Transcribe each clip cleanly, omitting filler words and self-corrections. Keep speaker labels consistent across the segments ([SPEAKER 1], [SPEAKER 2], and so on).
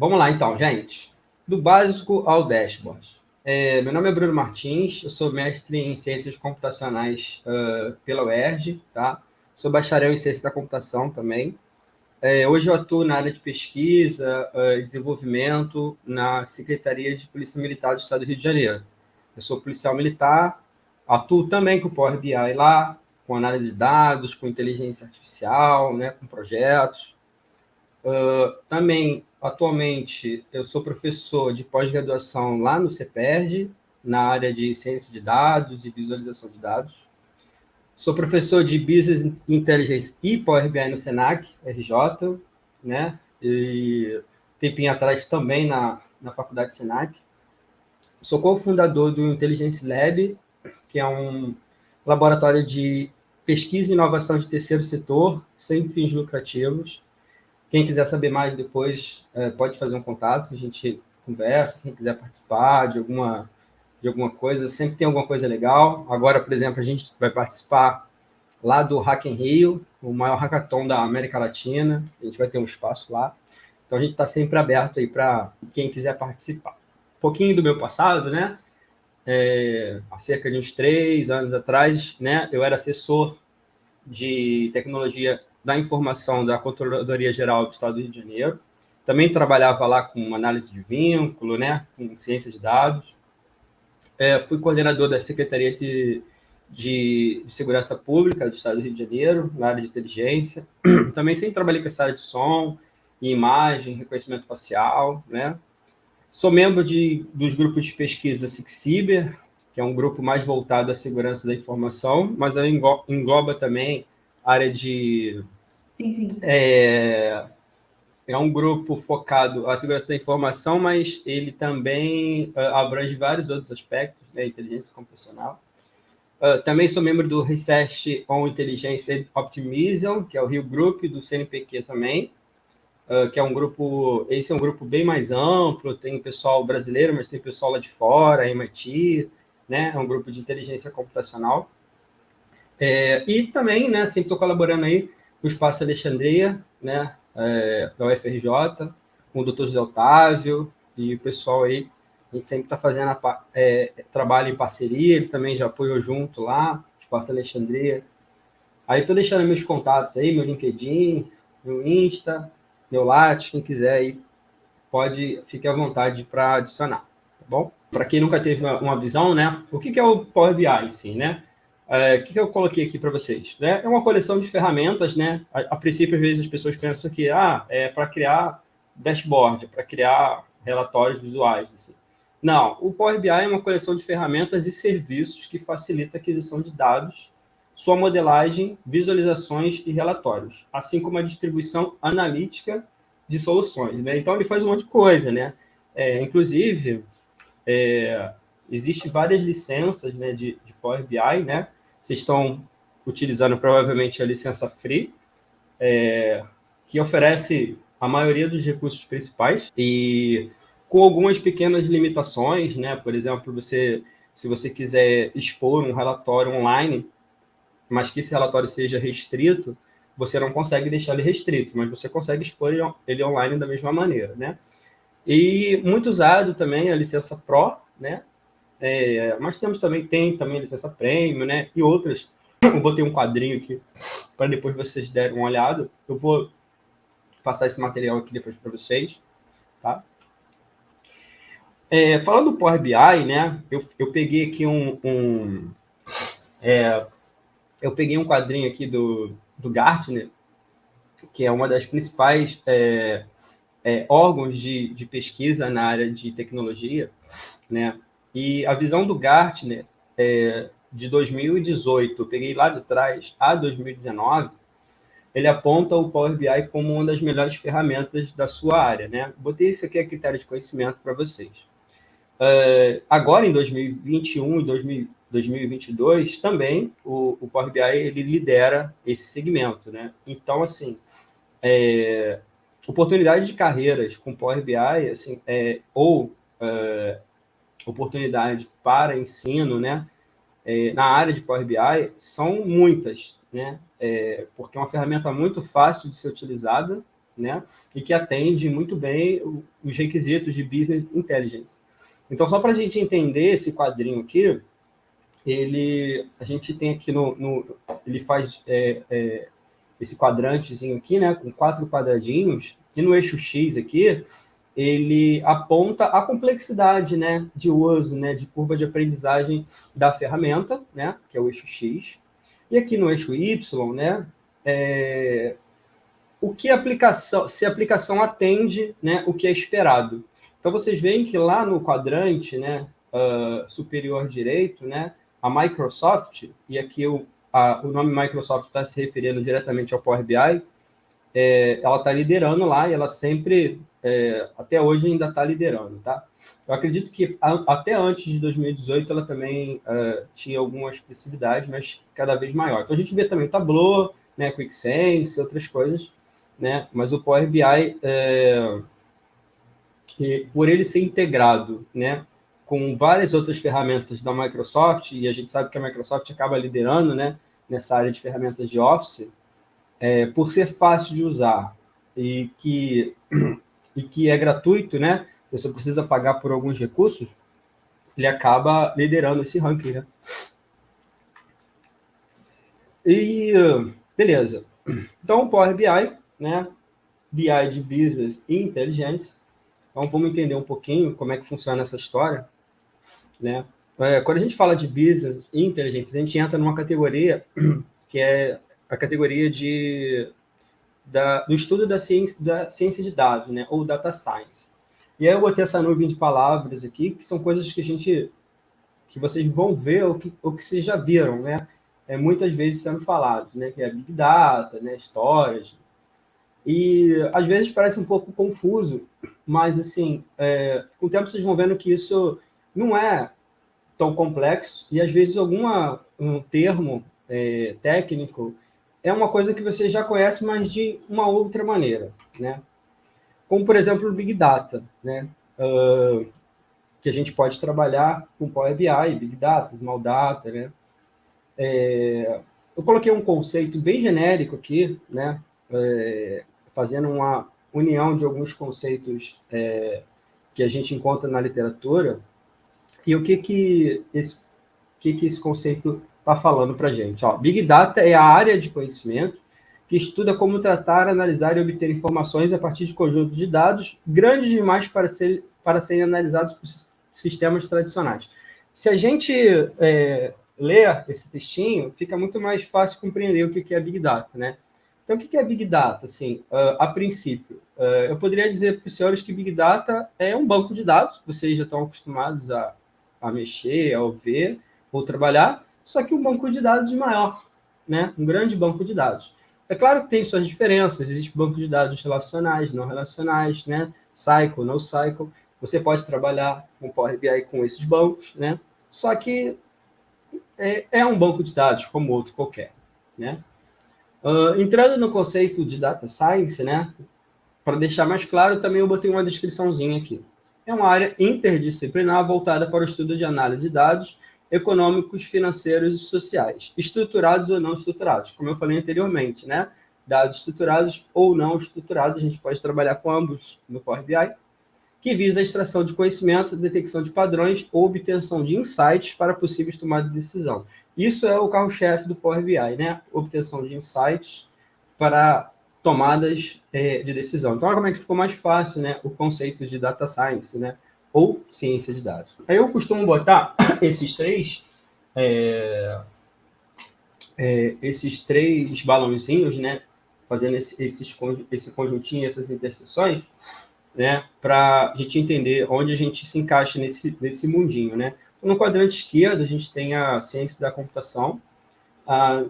[SPEAKER 1] Vamos lá, então, gente. Do básico ao dashboard. Meu nome é Bruno Martins, eu sou mestre em Ciências Computacionais pela UERJ, tá? Sou bacharel em Ciência da Computação também. Hoje eu atuo na área de pesquisa e desenvolvimento na Secretaria de Polícia Militar do Estado do Rio de Janeiro. Eu sou policial militar, atuo também com o Power BI lá, com análise de dados, com inteligência artificial, né, com projetos. Também, atualmente, eu sou professor de pós-graduação lá no CEPERJ, na área de ciência de dados e visualização de dados. Sou professor de Business Intelligence e Power BI no Senac, RJ, né? E tempinho atrás também na Faculdade Senac. Sou cofundador do Intelligence Lab, que é um laboratório de pesquisa e inovação de terceiro setor, sem fins lucrativos. Quem quiser saber mais depois, pode fazer um contato, a gente conversa. Quem quiser participar de alguma coisa, sempre tem alguma coisa legal. Agora, por exemplo, a gente vai participar lá do Hack in Rio, o maior hackathon da América Latina. A gente vai ter um espaço lá. Então, a gente está sempre aberto aí para quem quiser participar. Um pouquinho do meu passado, né? Há cerca de uns 3 anos atrás, né? Eu era assessor de tecnologia da informação da Controladoria Geral do Estado do Rio de Janeiro. Também trabalhava lá com análise de vínculo, né, com ciência de dados. Fui coordenador da Secretaria de Segurança Pública do Estado do Rio de Janeiro, na área de inteligência. Também sempre trabalhei com essa área de som, imagem, reconhecimento facial, né. Sou membro dos grupos de pesquisa SIC-Cyber, que é um grupo mais voltado à segurança da informação, mas engloba também a área de...
[SPEAKER 2] Sim.
[SPEAKER 1] É um grupo focado à segurança da informação, mas ele também abrange vários outros aspectos, né, inteligência computacional. Também sou membro do Research on Intelligence Optimism, que é o Rio Group do CNPq também, que é um grupo, esse é um grupo bem mais amplo, tem pessoal brasileiro, mas tem pessoal lá de fora, MIT, né? É um grupo de inteligência computacional. E também, né, sempre estou colaborando aí com o Espaço Alexandria, né, da UFRJ, com o Dr. José Otávio e o pessoal aí. A gente sempre está fazendo trabalho em parceria, ele também já apoiou junto lá, Espaço Alexandria. Aí estou deixando meus contatos aí, meu LinkedIn, meu Insta, meu Lattes, quem quiser aí, fique à vontade para adicionar, tá bom? Para quem nunca teve uma visão, né? O que é o Power BI em si, né? O que eu coloquei aqui para vocês? Né? É uma coleção de ferramentas, né? A princípio, às vezes, as pessoas pensam que é para criar dashboard, para criar relatórios visuais. Assim. Não, o Power BI é uma coleção de ferramentas e serviços que facilita a aquisição de dados, sua modelagem, visualizações e relatórios, assim como a distribuição analítica de soluções. Né? Então, ele faz um monte de coisa. Né? Inclusive, existem várias licenças, né, de Power BI, né? Vocês estão utilizando provavelmente a licença free, que oferece a maioria dos recursos principais e com algumas pequenas limitações, né? Por exemplo, se você quiser expor um relatório online, mas que esse relatório seja restrito, você não consegue deixar ele restrito, mas você consegue expor ele online da mesma maneira, né? E muito usado também a licença Pro, né? Mas tem também a licença Premium, né? E outras. Eu botei um quadrinho aqui para depois vocês derem uma olhada. Eu vou passar esse material aqui depois para vocês, tá? Falando do Power BI, né? Eu peguei aqui eu peguei um quadrinho aqui do Gartner, que é uma das principais órgãos de pesquisa na área de tecnologia, né? E a visão do Gartner de 2018, eu peguei lá de trás, a 2019, ele aponta o Power BI como uma das melhores ferramentas da sua área, né? Botei isso aqui a critério de conhecimento para vocês. Agora, em 2021 e 2022, também o Power BI ele lidera esse segmento, né? Então, assim, oportunidade de carreiras com Power BI, assim, oportunidade para ensino, né? Na área de Power BI são muitas, né? Porque é uma ferramenta muito fácil de ser utilizada, né? E que atende muito bem os requisitos de Business Intelligence. Então, só para a gente entender esse quadrinho aqui, a gente tem aqui ele faz esse quadrantezinho aqui, né, com 4 quadradinhos, e no eixo X aqui, ele aponta a complexidade, né, de uso, né, de curva de aprendizagem da ferramenta, né, que é o eixo X. E aqui no eixo Y, né, se a aplicação atende, né, o que é esperado. Então, vocês veem que lá no quadrante, né, superior direito, né, a Microsoft, e aqui o nome Microsoft está se referindo diretamente ao Power BI, ela está liderando lá e ela sempre, até hoje, ainda está liderando. Tá? Eu acredito que até antes de 2018 ela também tinha alguma expressividade, mas cada vez maior. Então, a gente vê também o Tableau, né, QuickSense, outras coisas, né? Mas o Power BI, por ele ser integrado, né, com várias outras ferramentas da Microsoft, e a gente sabe que a Microsoft acaba liderando, né, nessa área de ferramentas de Office, por ser fácil de usar e que é gratuito, né, você precisa pagar por alguns recursos, ele acaba liderando esse ranking, né? E beleza. Então, o Power BI, né, BI de Business Intelligence. Então, vamos entender um pouquinho como é que funciona essa história, né? Quando a gente fala de Business Intelligence, a gente entra numa categoria que é a categoria do estudo da ciência de dados, né? Ou Data Science. E aí eu botei essa nuvem de palavras aqui, que são coisas que vocês vão ver ou que vocês já viram, né? Muitas vezes sendo falados, né? Que é Big Data, né? Storage. E às vezes parece um pouco confuso, mas assim, com o tempo vocês vão vendo que isso não é tão complexo e às vezes um termo técnico é uma coisa que você já conhece, mas de uma outra maneira, né? Como, por exemplo, o Big Data, né? Que a gente pode trabalhar com Power BI, Big Data, Small Data, né? Eu coloquei um conceito bem genérico aqui, né? Fazendo uma união de alguns conceitos que a gente encontra na literatura. E o que esse conceito está falando para a gente? Big Data é a área de conhecimento que estuda como tratar, analisar e obter informações a partir de conjunto de dados grandes demais para serem analisados por sistemas tradicionais. Se a gente ler esse textinho, fica muito mais fácil compreender o que é Big Data, né? Então, o que é Big Data? Assim, a princípio, eu poderia dizer para os senhores que Big Data é um banco de dados, vocês já estão acostumados a mexer, a ver ou trabalhar, só que um banco de dados maior, né? Um grande banco de dados. É claro que tem suas diferenças, existe banco de dados relacionais, não relacionais, né? Cycle, no cycle. Você pode trabalhar com Power BI com esses bancos, né? Só que é um banco de dados como outro qualquer, né? Entrando no conceito de Data Science, né? Para deixar mais claro, também eu botei uma descriçãozinha aqui. É uma área interdisciplinar voltada para o estudo de análise de dados econômicos, financeiros e sociais, estruturados ou não estruturados, como eu falei anteriormente, né? Dados estruturados ou não estruturados, a gente pode trabalhar com ambos no Power BI, que visa a extração de conhecimento, detecção de padrões ou obtenção de insights para possíveis tomadas de decisão. Isso é o carro-chefe do Power BI, né? Obtenção de insights para tomadas de decisão. Então, olha como é que ficou mais fácil, né? O conceito de Data Science, né? Ou ciência de dados. Aí eu costumo botar esses três balãozinhos, né? Fazendo esse conjuntinho, essas interseções, né? Para a gente entender onde a gente se encaixa nesse mundinho, né? No quadrante esquerdo, a gente tem a ciência da computação,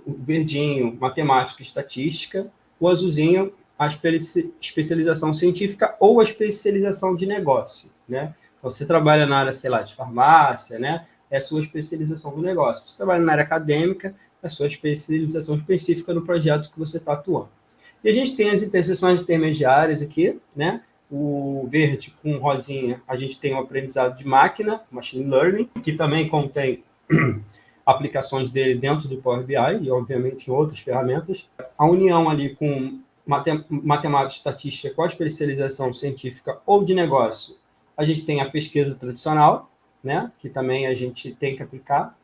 [SPEAKER 1] o verdinho, matemática e estatística, o azulzinho, a especialização científica ou a especialização de negócio, né? Então, você trabalha na área, sei lá, de farmácia, né? É a sua especialização do negócio. Você trabalha na área acadêmica, é a sua especialização específica no projeto que você está atuando. E a gente tem as interseções intermediárias aqui, né? O verde com rosinha, a gente tem o aprendizado de máquina, machine learning, que também contém aplicações dele dentro do Power BI e, obviamente, em outras ferramentas. A união ali com matemática, estatística com a especialização científica ou de negócio, a gente tem a pesquisa tradicional, né, que também a gente tem que aplicar.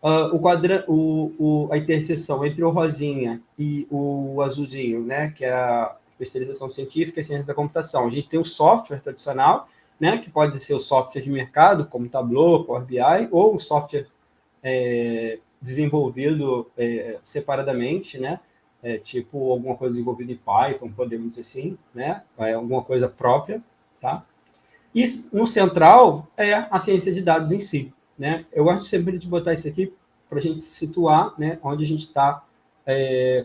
[SPEAKER 1] A interseção entre o rosinha e o azulzinho, né, que é a especialização científica e ciência da computação. A gente tem o software tradicional, né, que pode ser o software de mercado, como Tableau, Power BI, ou o software desenvolvido separadamente, né, tipo alguma coisa desenvolvida em Python, podemos dizer assim, né, alguma coisa própria, tá? E no central é a ciência de dados em si, né? Eu gosto sempre de botar isso aqui para a gente se situar, né, onde a gente está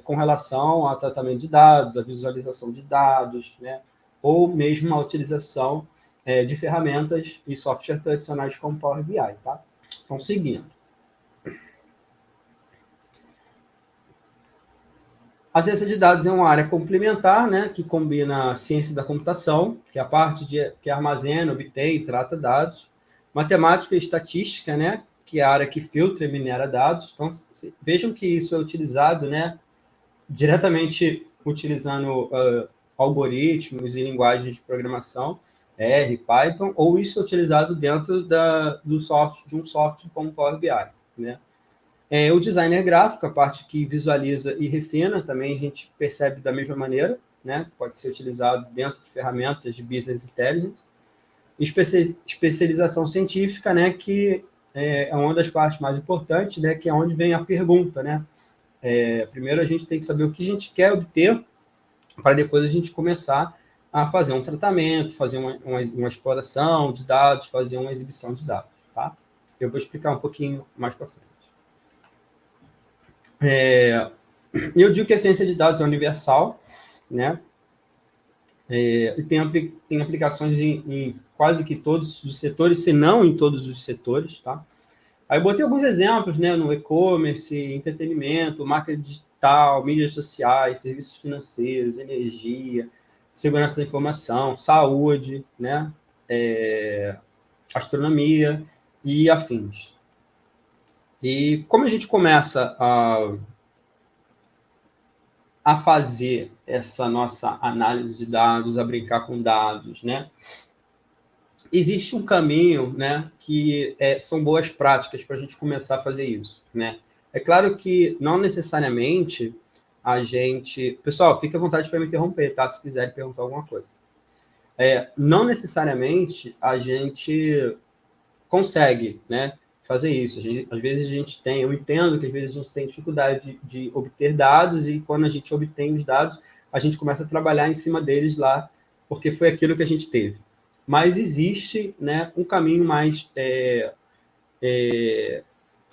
[SPEAKER 1] com relação ao tratamento de dados, a visualização de dados, né, ou mesmo a utilização de ferramentas e software tradicionais como Power BI, tá? Então, seguindo. A ciência de dados é uma área complementar, né, que combina a ciência da computação, que é a parte que armazena, obtém e trata dados, matemática e estatística, né, que é a área que filtra e minera dados. Então, vejam que isso é utilizado, né, diretamente utilizando algoritmos e linguagens de programação, R, Python, ou isso é utilizado dentro de um software como Power BI, né? O designer gráfico, a parte que visualiza e refina, também a gente percebe da mesma maneira, né? Pode ser utilizado dentro de ferramentas de business intelligence. Especialização científica, né? Que é uma das partes mais importantes, né? Que é onde vem a pergunta, né? Primeiro a gente tem que saber o que a gente quer obter, para depois a gente começar a fazer um tratamento, fazer uma exploração de dados, fazer uma exibição de dados, tá? Eu vou explicar um pouquinho mais para frente. Eu digo que a ciência de dados é universal, né? E tem aplicações em quase que todos os setores, se não em todos os setores, tá? Aí eu botei alguns exemplos, né? No e-commerce, entretenimento, marketing digital, mídias sociais, serviços financeiros, energia, segurança da informação, saúde, né? Astronomia e afins. E como a gente começa a fazer essa nossa análise de dados, a brincar com dados, né? Existe um caminho, né, que são boas práticas para a gente começar a fazer isso, né? É claro que não necessariamente a gente... Pessoal, fique à vontade para me interromper, tá? Se quiserem perguntar alguma coisa. Não necessariamente a gente consegue, né, fazer isso. Às vezes a gente tem, eu entendo que às vezes a gente tem dificuldade de obter dados e quando a gente obtém os dados, a gente começa a trabalhar em cima deles lá, porque foi aquilo que a gente teve. Mas existe, né, um caminho mais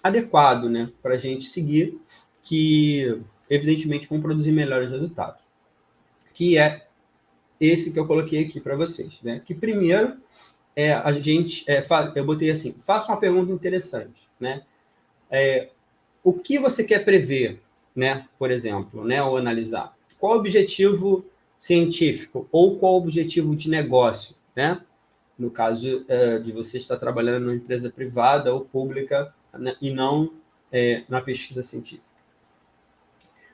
[SPEAKER 1] adequado, né, para a gente seguir, que evidentemente vão produzir melhores resultados. Que é esse que eu coloquei aqui para vocês, né? Que primeiro a gente, eu botei assim, faça uma pergunta interessante, né? O que você quer prever, né? Por exemplo, né? Ou analisar. Qual o objetivo científico ou qual o objetivo de negócio, né? No caso de você estar trabalhando numa empresa privada ou pública, né? E não na pesquisa científica.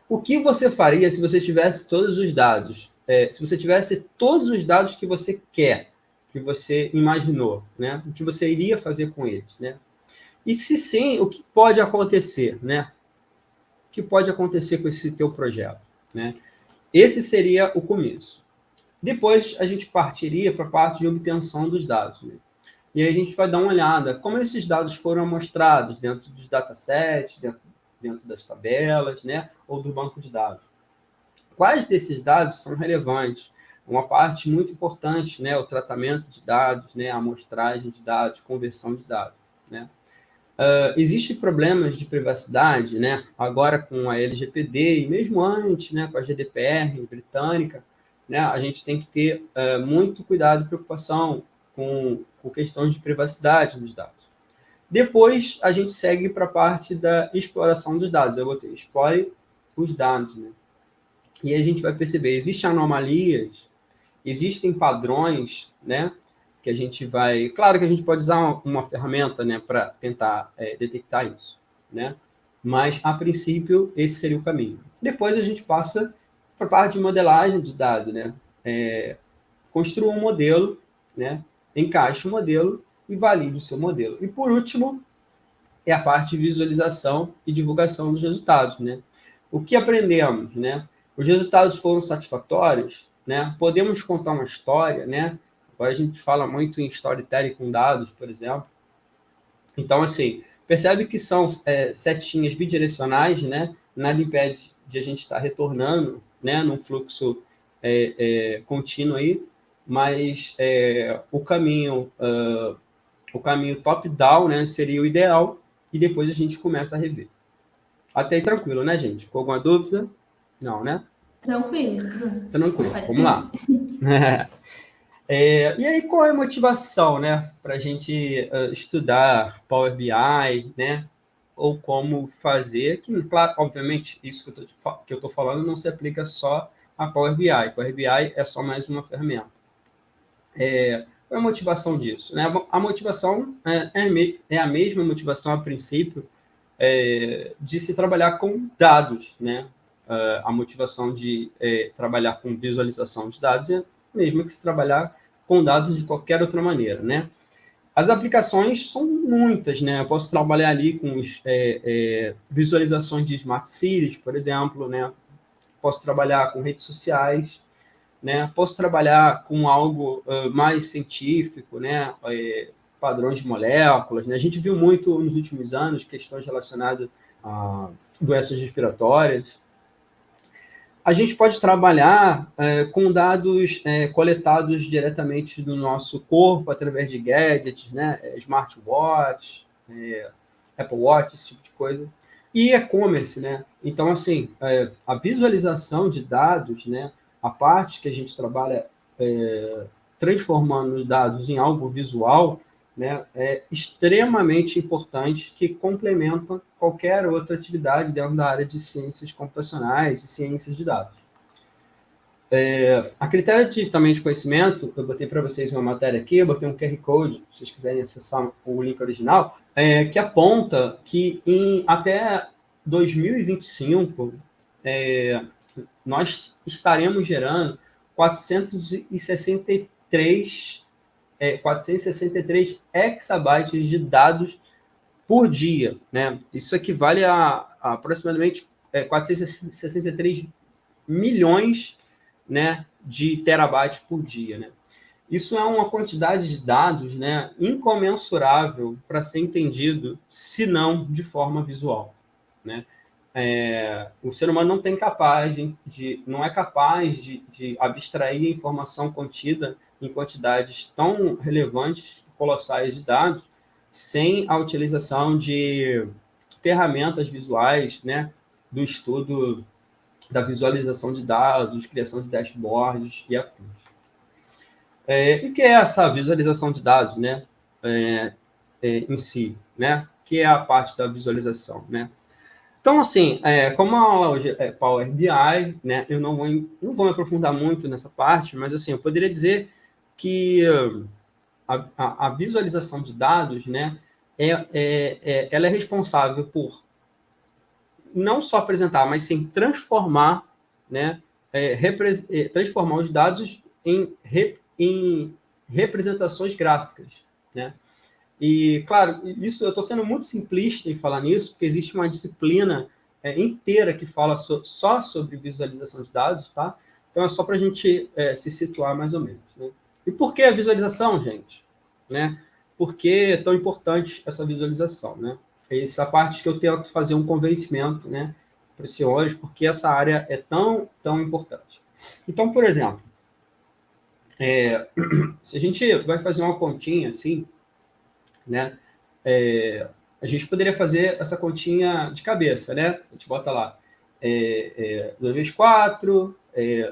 [SPEAKER 1] O que você faria se você tivesse todos os dados? Se você tivesse todos os dados que você quer, que você imaginou, né? O que você iria fazer com eles, né? E se sim, o que pode acontecer, né? O que pode acontecer com esse teu projeto, né? Esse seria o começo. Depois a gente partiria para a parte de obtenção dos dados, né? E aí a gente vai dar uma olhada como esses dados foram amostrados dentro dos datasets, dentro das tabelas, né? Ou do banco de dados. Quais desses dados são relevantes? Uma parte muito importante, né? O tratamento de dados, né? A amostragem de dados, conversão de dados, né? Existem problemas de privacidade, né? Agora com a LGPD e mesmo antes, né? Com a GDPR britânica, né? A gente tem que ter muito cuidado e preocupação com questões de privacidade dos dados. Depois, a gente segue para a parte da exploração dos dados. Eu botei, explore os dados, né? E a gente vai perceber, existem anomalias, existem padrões, né? Que a gente vai... Claro que a gente pode usar uma ferramenta, né? Para tentar detectar isso, né? Mas, a princípio, esse seria o caminho. Depois, a gente passa para a parte de modelagem de dado, né? Construa um modelo, né? Encaixe o modelo e valide o seu modelo. E, por último, é a parte de visualização e divulgação dos resultados, né? O que aprendemos, né? Os resultados foram satisfatórios, né? Podemos contar uma história, né? Agora a gente fala muito em storytelling com dados, por exemplo. Então, assim, percebe que são setinhas bidirecionais, né? Nada impede de a gente estar retornando, né? Num fluxo contínuo aí, mas o caminho top-down, né? Seria o ideal e depois a gente começa a rever. Até aí tranquilo, né, gente? Ficou alguma dúvida? Não, né?
[SPEAKER 2] Tranquilo.
[SPEAKER 1] Tranquilo, vamos lá. E aí, qual é a motivação, né, para a gente estudar Power BI, né, ou como fazer, que, claro, obviamente, isso que eu estou falando não se aplica só a Power BI. Power BI é só mais uma ferramenta. Qual é a motivação disso? Né? A motivação é a mesma motivação, a princípio, de se trabalhar com dados, né? A motivação de trabalhar com visualização de dados é a mesma que se trabalhar com dados de qualquer outra maneira, né? As aplicações são muitas, né? Eu posso trabalhar ali com visualizações de smart cities, por exemplo, né? Posso trabalhar com redes sociais, né? Posso trabalhar com algo mais científico, né? Padrões de moléculas, né? A gente viu muito nos últimos anos questões relacionadas a doenças respiratórias. A gente pode trabalhar com dados coletados diretamente do nosso corpo através de gadgets, né? Smartwatch, Apple Watch, esse tipo de coisa. E e-commerce, né? Então, assim, a visualização de dados, né? A parte que a gente trabalha transformando os dados em algo visual, né? É extremamente importante, que complementa qualquer outra atividade dentro da área de ciências computacionais e ciências de dados. A critério também de conhecimento, eu botei para vocês uma matéria aqui, eu botei um QR Code, se vocês quiserem acessar o link original, que aponta que até 2025 nós estaremos gerando 463 exabytes de dados por dia, né? Isso equivale a aproximadamente 463 milhões, né, de terabytes por dia, né? Isso é uma quantidade de dados, né, incomensurável para ser entendido, se não de forma visual, né? O ser humano não não é capaz de abstrair a informação contida em quantidades tão relevantes, colossais de dados, sem a utilização de ferramentas visuais, né, do estudo da visualização de dados, criação de dashboards e afins. E o que é essa visualização de dados, né, em si, né, que é a parte da visualização, né? Então, assim, como a aula hoje é Power BI, né, eu não vou me aprofundar muito nessa parte, mas, assim, eu poderia dizer que a visualização de dados, né, ela é responsável por não só apresentar, mas sim transformar, né, transformar os dados em representações gráficas, né? E, claro, isso eu estou sendo muito simplista em falar nisso, porque existe uma disciplina inteira que fala só sobre visualização de dados, tá? Então, é só para a gente se situar mais ou menos, né? E por que a visualização, gente? Né? Por que é tão importante essa visualização, né? Essa parte que eu tenho que fazer um convencimento, né, para os senhores, porque essa área é tão importante. Então, por exemplo, se a gente vai fazer uma continha assim, né, a gente poderia fazer essa continha de cabeça, né? A gente bota lá 2 vezes 4,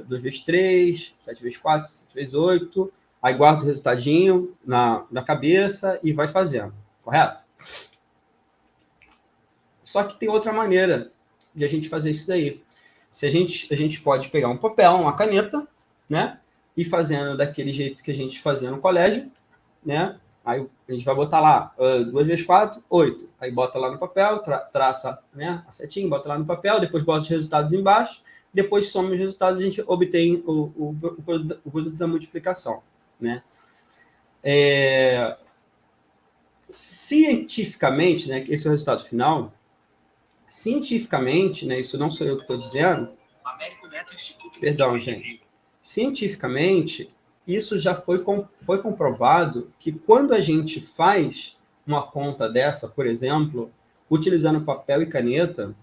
[SPEAKER 1] 2 vezes 3, 7 vezes 4, 7 vezes 8, aí guarda o resultadinho na cabeça e vai fazendo, correto? Só que tem outra maneira de a gente fazer isso daí. A gente pode pegar um papel, uma caneta, né? E fazendo daquele jeito que a gente fazia no colégio, né? Aí a gente vai botar lá 2 vezes 4, 8. Aí bota lá no papel, traça, né, a setinha, bota lá no papel, depois bota os resultados embaixo, depois soma os resultados, a gente obtém o produto da multiplicação, né? Cientificamente, né, esse é o resultado final, cientificamente, né, isso não sou eu que estou dizendo, perdão, gente, cientificamente, isso já foi comprovado que quando a gente faz uma conta dessa, por exemplo, utilizando papel e caneta,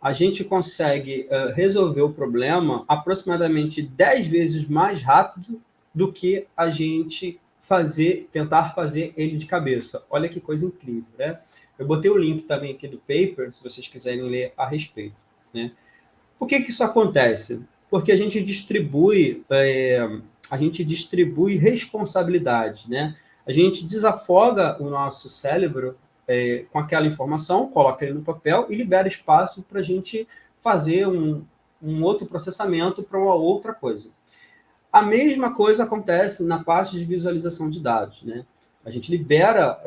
[SPEAKER 1] a gente consegue resolver o problema aproximadamente 10 vezes mais rápido do que a gente tentar fazer ele de cabeça. Olha que coisa incrível, né? Eu botei o link também aqui do paper, se vocês quiserem ler a respeito, né? Por que isso acontece? Porque a gente distribui responsabilidade, né? A gente desafoga o nosso cérebro com aquela informação, coloca ele no papel e libera espaço para a gente fazer um outro processamento para uma outra coisa. A mesma coisa acontece na parte de visualização de dados, né? A gente libera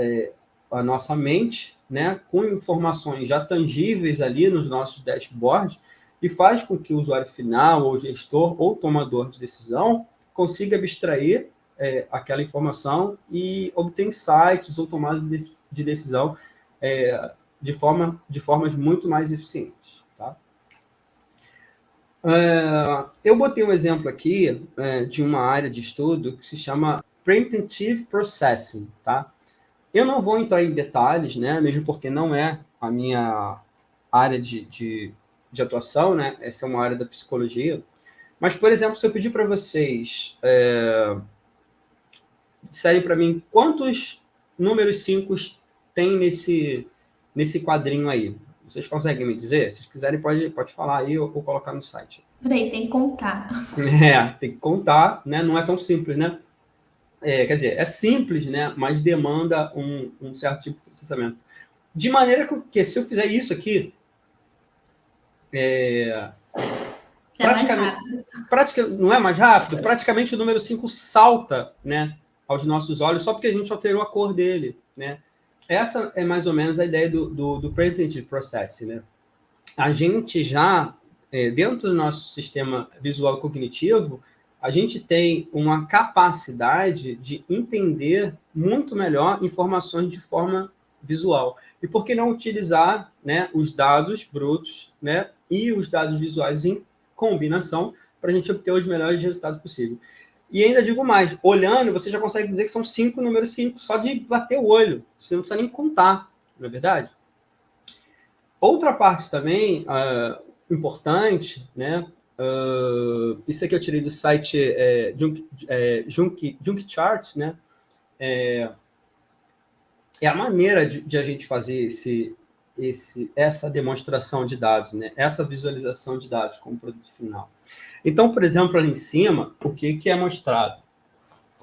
[SPEAKER 1] a nossa mente, né, com informações já tangíveis ali nos nossos dashboards e faz com que o usuário final, ou gestor, ou tomador de decisão consiga abstrair aquela informação e obter insights ou tomada de decisão de formas muito mais eficientes. Tá? Eu botei um exemplo aqui de uma área de estudo que se chama Predictive Processing. Tá? Eu não vou entrar em detalhes, né, mesmo porque não é a minha área de atuação, né? Essa é uma área da psicologia. Mas, por exemplo, se eu pedir para vocês disserem para mim quantos números 5 tem nesse quadrinho aí. Vocês conseguem me dizer? Se vocês quiserem, pode falar aí ou colocar no site.
[SPEAKER 2] Peraí, tem que contar.
[SPEAKER 1] Tem que contar, né? Não é tão simples, né? Quer dizer, é simples, né? Mas demanda um certo tipo de processamento. De maneira que se eu fizer isso aqui, não é mais rápido? Praticamente o número 5 salta, né, aos nossos olhos só porque a gente alterou a cor dele, né? Essa é mais ou menos a ideia do Predictive Processing, né? A gente já, dentro do nosso sistema visual cognitivo, a gente tem uma capacidade de entender muito melhor informações de forma visual. E por que não utilizar, né, os dados brutos, né, e os dados visuais em combinação para a gente obter os melhores resultados possíveis? E ainda digo mais, olhando, você já consegue dizer que são 5 números 5, só de bater o olho. Você não precisa nem contar, não é verdade? Outra parte também importante, né? Isso aqui eu tirei do site Junk Charts, né? É a maneira de a gente fazer essa demonstração de dados, né? Essa visualização de dados como produto final. Então, por exemplo, ali em cima, o que é mostrado?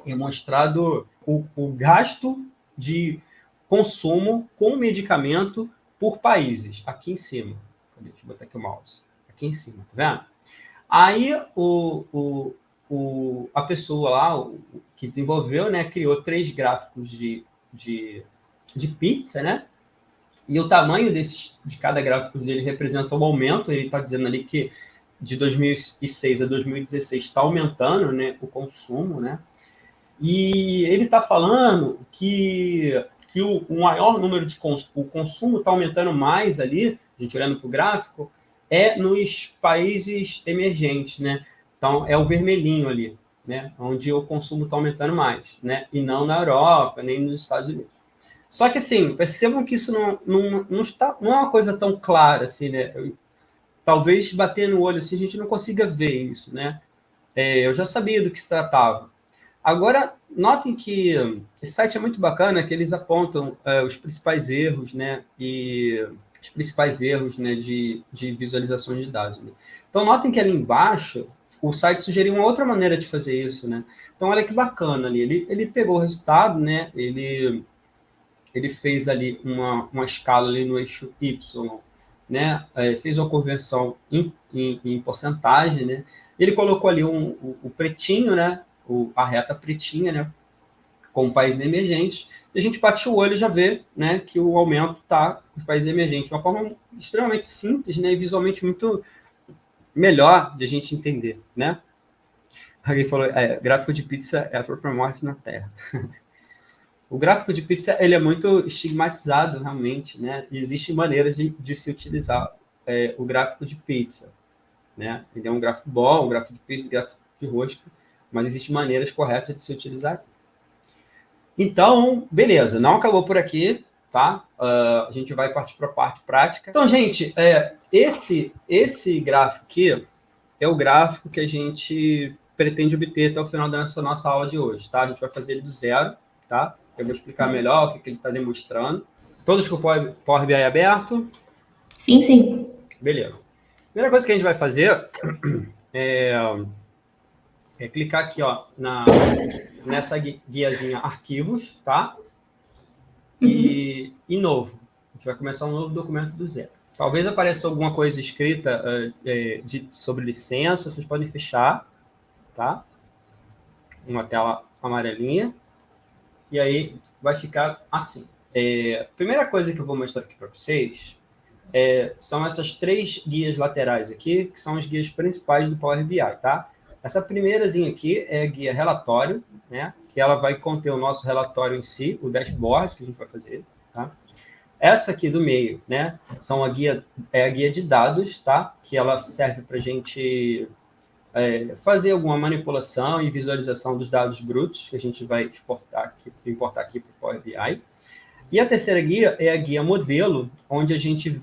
[SPEAKER 1] É mostrado o gasto de consumo com medicamento por países, aqui em cima. Deixa eu botar aqui o mouse. Aqui em cima, tá vendo? Aí a pessoa lá, que desenvolveu, né, criou 3 gráficos de pizza, né? E o tamanho de cada gráfico dele representa um aumento. Ele está dizendo ali que de 2006 a 2016 está aumentando, né, o consumo, né? E ele está falando que o maior número o consumo está aumentando mais ali, a gente olhando para o gráfico, nos países emergentes, né? Então, é o vermelhinho ali, né? Onde o consumo está aumentando mais, né? E não na Europa, nem nos Estados Unidos. Só que, assim, percebam que isso não é uma coisa tão clara, assim, né? Talvez bater no olho, assim, a gente não consiga ver isso, né? Eu já sabia do que se tratava. Agora, notem que esse site é muito bacana, que eles apontam os principais erros, né? E os principais erros, né, de visualização de dados. Né? Então, notem que ali embaixo, o site sugeriu uma outra maneira de fazer isso, né? Então, olha que bacana ali. Ele pegou o resultado, né? Ele fez ali uma escala ali no eixo Y, né? Fez uma conversão em porcentagem, né? Ele colocou ali o pretinho, né? A reta pretinha, né? Com países emergentes. E a gente bate o olho e já vê, né, que o aumento está nos países emergentes. De uma forma extremamente simples, né? E visualmente muito melhor de a gente entender, né? Alguém falou, gráfico de pizza é a própria morte na Terra. O gráfico de pizza, ele é muito estigmatizado, realmente, né? E existem maneiras de se utilizar o gráfico de pizza, né? Ele é um gráfico bom, um gráfico de pizza, um gráfico de rosca, mas existem maneiras corretas de se utilizar. Então, beleza, não acabou por aqui, tá? A gente vai partir para a parte prática. Então, gente, esse gráfico aqui é o gráfico que a gente pretende obter até o final da nossa aula de hoje, tá? A gente vai fazer ele do zero, tá? Eu vou explicar melhor o que ele está demonstrando. Todos com o Power BI aberto?
[SPEAKER 2] Sim, sim.
[SPEAKER 1] Beleza. Primeira coisa que a gente vai fazer é clicar aqui, ó, nessa guiazinha arquivos, tá? E novo. A gente vai começar um novo documento do zero. Talvez apareça alguma coisa escrita sobre licença, vocês podem fechar, tá? Uma tela amarelinha. E aí vai ficar assim. Primeira coisa que eu vou mostrar aqui para vocês são essas 3 guias laterais aqui, que são as guias principais do Power BI, tá? Essa primeirazinha aqui é a guia relatório, né? Que ela vai conter o nosso relatório em si, o dashboard que a gente vai fazer, tá? Essa aqui do meio, né? É a guia de dados, tá? Que ela serve para a gente fazer alguma manipulação e visualização dos dados brutos que a gente vai importar aqui para o Power BI. E a terceira guia é a guia modelo, onde a gente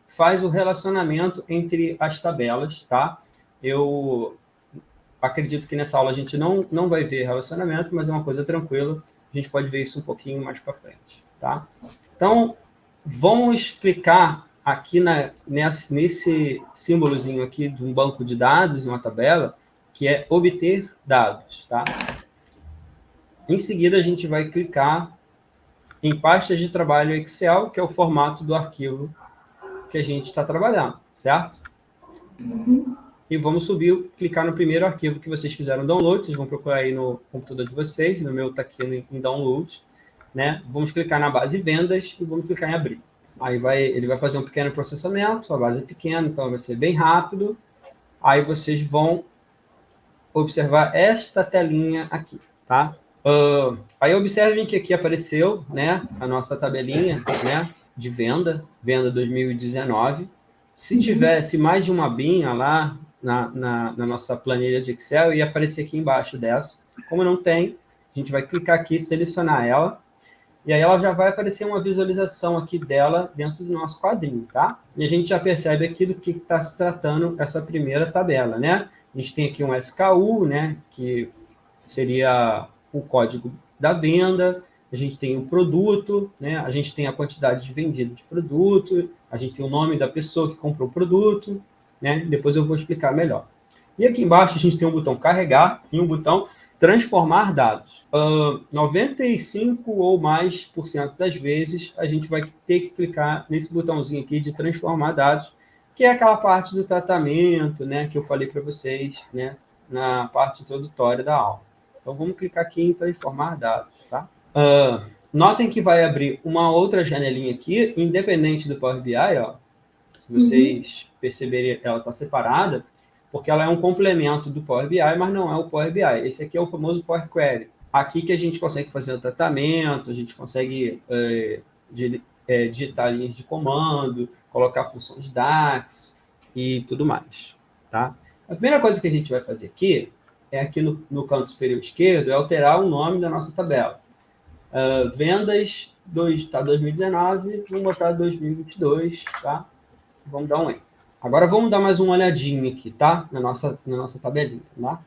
[SPEAKER 1] faz o relacionamento entre as tabelas, tá? Eu acredito que nessa aula a gente não vai ver relacionamento, mas é uma coisa tranquila, a gente pode ver isso um pouquinho mais para frente, tá? Então, vamos clicar aqui nesse símbolozinho aqui de um banco de dados, uma tabela, que é obter dados, tá? Em seguida, a gente vai clicar em pastas de trabalho Excel, que é o formato do arquivo que a gente está trabalhando, certo? E vamos clicar no primeiro arquivo que vocês fizeram download, vocês vão procurar aí no computador de vocês, no meu está aqui em download, né? Vamos clicar na base vendas e vamos clicar em abrir. Aí ele vai fazer um pequeno processamento, a base é pequena, então vai ser bem rápido. Aí vocês vão observar esta telinha aqui, tá? Aí observem que aqui apareceu, né, a nossa tabelinha, né, de venda 2019. Se tivesse mais de uma abinha lá na nossa planilha de Excel, ia aparecer aqui embaixo dessa. Como não tem, a gente vai clicar aqui, selecionar ela, e aí ela já vai aparecer uma visualização aqui dela dentro do nosso quadrinho, tá? E a gente já percebe aqui do que está se tratando essa primeira tabela, né? A gente tem aqui um SKU, né, que seria o código da venda, a gente tem o produto, né? A gente tem a quantidade de vendido de produto, a gente tem o nome da pessoa que comprou o produto, né? Depois eu vou explicar melhor. E aqui embaixo a gente tem um botão carregar e um botão transformar dados. 95 ou mais por cento das vezes a gente vai ter que clicar nesse botãozinho aqui de transformar dados, que é aquela parte do tratamento, né, que eu falei para vocês, né, na parte introdutória da aula. Então, vamos clicar aqui em transformar dados, tá? Notem que vai abrir uma outra janelinha aqui, independente do Power BI, ó. Se vocês perceberem, ela está separada, porque ela é um complemento do Power BI, mas não é o Power BI. Esse aqui é o famoso Power Query. Aqui que a gente consegue fazer o tratamento, a gente consegue digitar linhas de comando, colocar função de DAX e tudo mais, tá? A primeira coisa que a gente vai fazer aqui é aqui no canto superior esquerdo, é alterar o nome da nossa tabela. Vendas 2019, vamos botar 2022, tá? Vamos dar um enter. Agora vamos dar mais uma olhadinha aqui, tá? Na nossa tabelinha, tá?